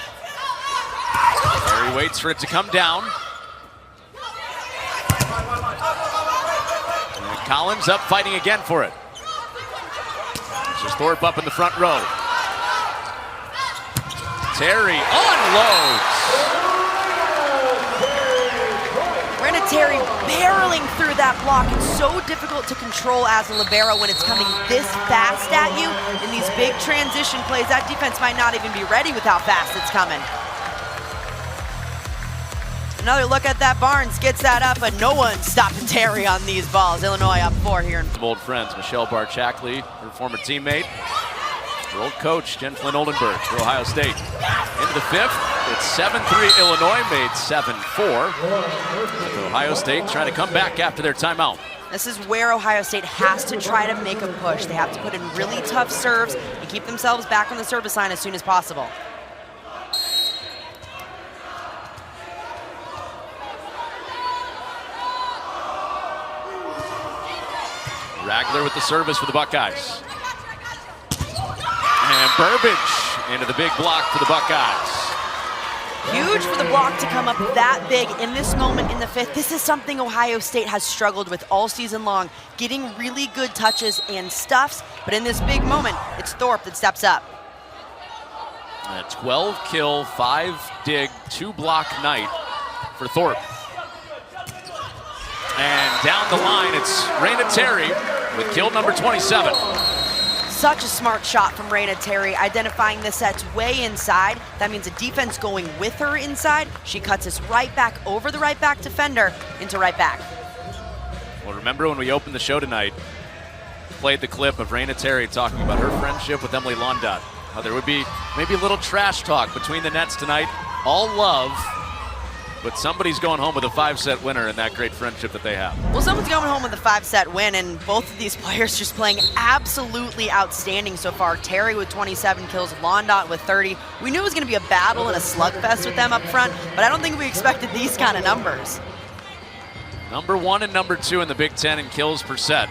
Terry waits for it to come down. And Collins up fighting again for it. This is Thorpe up in the front row. Terry unloads. Raina Terry barreling through that block. It's so difficult to control as a libero when it's coming this fast at you. In these big transition plays, that defense might not even be ready with how fast it's coming. Another look at that. Barnes gets that up, but no one's stopping Terry on these balls. Illinois up 4 here. Some old friends, Michelle Barchackley, her former teammate. Her old coach, Jen Flynn Oldenburg for Ohio State. Into the 5th, It's 7-3 Illinois, made 7-4. Ohio State trying to come back after their timeout. This is where Ohio State has to try to make a push. They have to put in really tough serves and keep themselves back on the service line as soon as possible. Ragler with the service for the Buckeyes. And Burbage into the big block for the Buckeyes. Huge for the block to come up that big in this moment in the fifth. This is something Ohio State has struggled with all season long, getting really good touches and stuffs, but in this big moment, it's Thorpe that steps up. A 12 kill, 5 dig, 2 block night for Thorpe. And down the line, it's Raina Terry with kill number 27. Such a smart shot from Raina Terry, identifying the sets way inside. That means a defense going with her inside. She cuts us right back over the right back defender into right back. Well, remember when we opened the show tonight, played the clip of Raina Terry talking about her friendship with Emily Londot. How there would be maybe a little trash talk between the nets tonight. All love, but somebody's going home with a 5-set winner in that great friendship that they have. Well, someone's going home with a 5-set win, and both of these players just playing absolutely outstanding so far. Terry with 27 kills, Londot with 30. We knew it was going to be a battle and a slugfest with them up front, but I don't think we expected these kind of numbers. Number 1 and number 2 in the Big Ten in kills per set.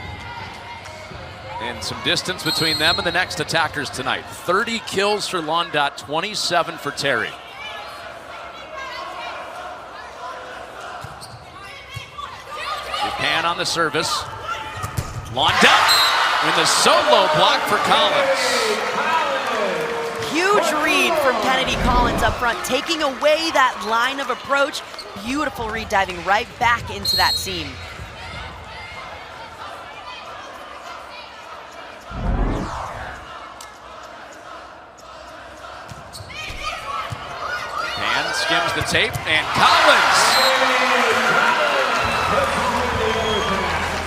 And some distance between them and the next attackers tonight. 30 kills for Londot, 27 for Terry. Japan on the service. Londot in the solo block for Collins. Huge read from Kennedy Collins up front, taking away that line of approach. Beautiful read, diving right back into that seam. Japan skims the tape, and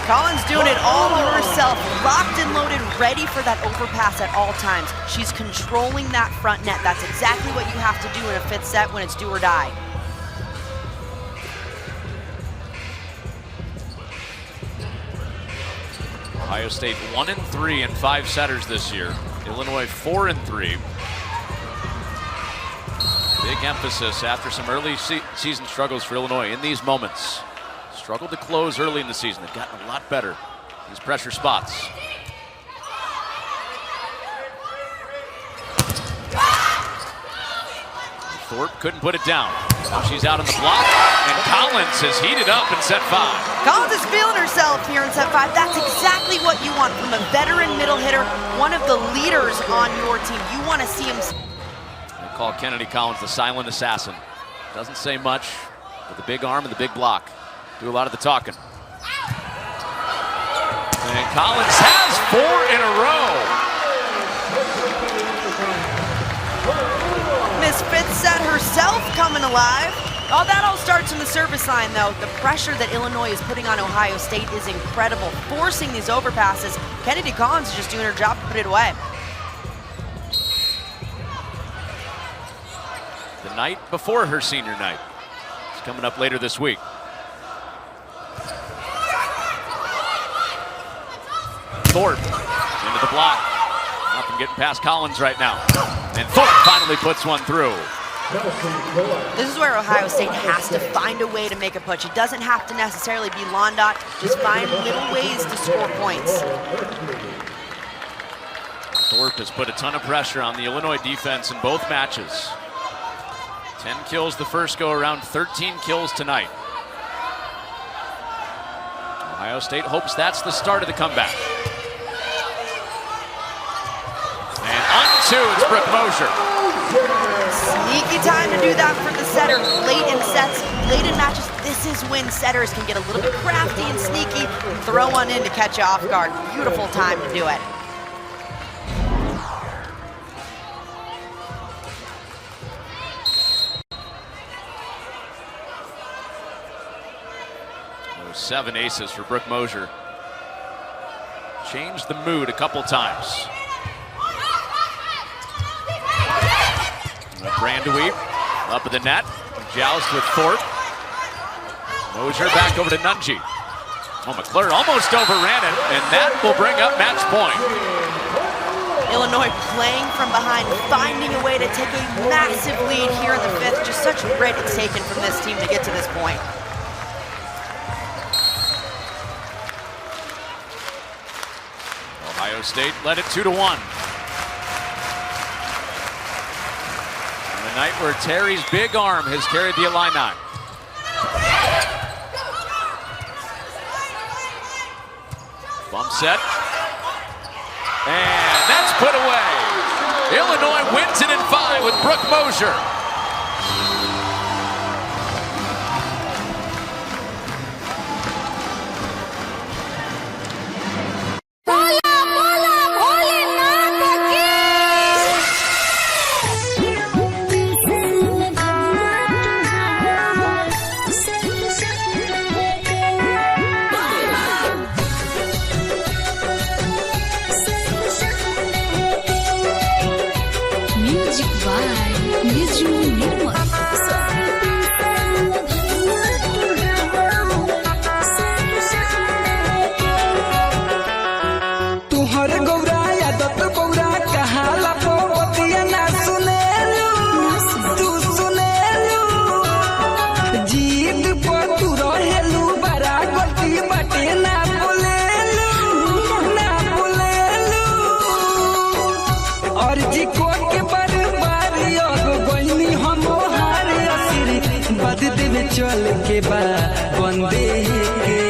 Collins doing it all to herself, locked and loaded, ready for that overpass at all times. She's controlling that front net. That's exactly what you have to do in a 5th set when it's do or die. Ohio State 1-3 in 5-setters this year. Illinois 4-3. Big emphasis after some early season struggles for Illinois in these moments. Struggled to close early in the season. They've gotten a lot better. These pressure spots. Thorpe couldn't put it down. Now she's out on the block, and Collins has heated up in set 5. Collins is feeling herself here in set 5. That's exactly what you want from a veteran middle hitter, one of the leaders on your team. You want to see him. They call Kennedy Collins the silent assassin. Doesn't say much, but the big arm and the big block do a lot of the talking. And Collins has 4 in a row. Miss 5th set herself coming alive. Oh, that all starts in the service line, though. The pressure that Illinois is putting on Ohio State is incredible, forcing these overpasses. Kennedy Collins is just doing her job to put it away. The night before her senior night. It's coming up later this week. Thorpe into the block. Nothing getting past Collins right now. And Thorpe finally puts one through. This is where Ohio State has to find a way to make a push. It doesn't have to necessarily be Londot. Just find little ways to score points. Thorpe has put a ton of pressure on the Illinois defense in both matches. 10 kills the first go around, 13 kills tonight. Ohio State hopes that's the start of the comeback. And on 2, it's Brooke Mosher. Sneaky time to do that for the setter. Late in sets, late in matches, this is when setters can get a little bit crafty and sneaky, throw one in to catch you off guard. Beautiful time to do it. Those 7 aces for Brooke Mosher. Changed the mood a couple times. Brandeweep Up at the net. Joust with Fort. Mosier back over to Nunji. Oh, McClure almost overran it, and that will bring up match point. Illinois playing from behind, finding a way to take a massive lead here in the fifth. Just such grit it's taken from this team to get to this point. Ohio State led it 2-1. On a night where Terry's big arm has carried the Illini. Bump set. And that's put away. Illinois wins it in 5 with Brooke Mosier. चल के बाद बंदे के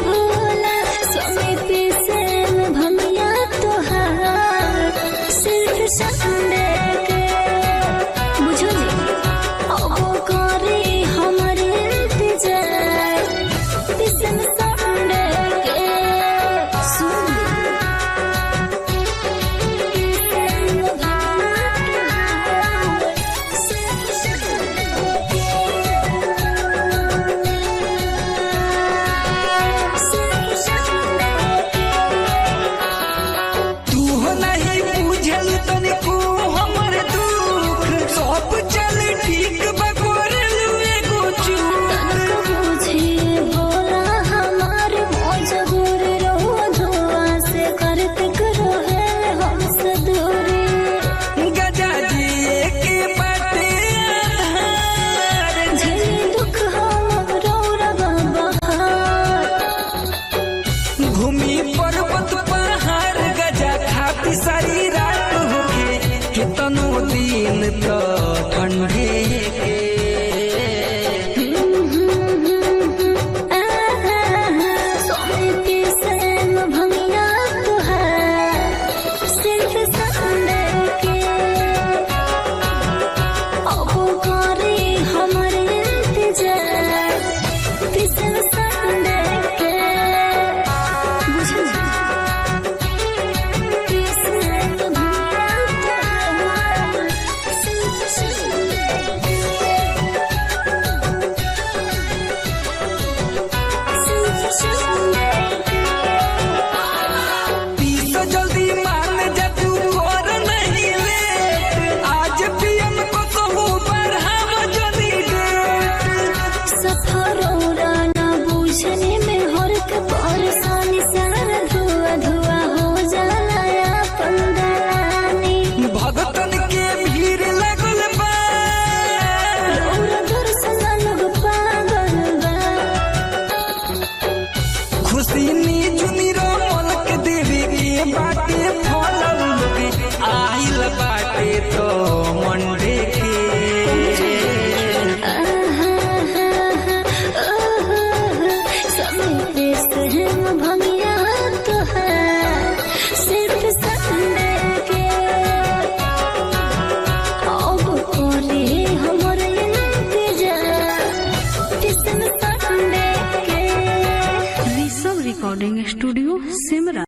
भोला समिति से भमिया तोहार सिर्फ Sunday के बुझो जी अब करे हमारे इंतजार पिसन संडे के सुन recording studio, Simra.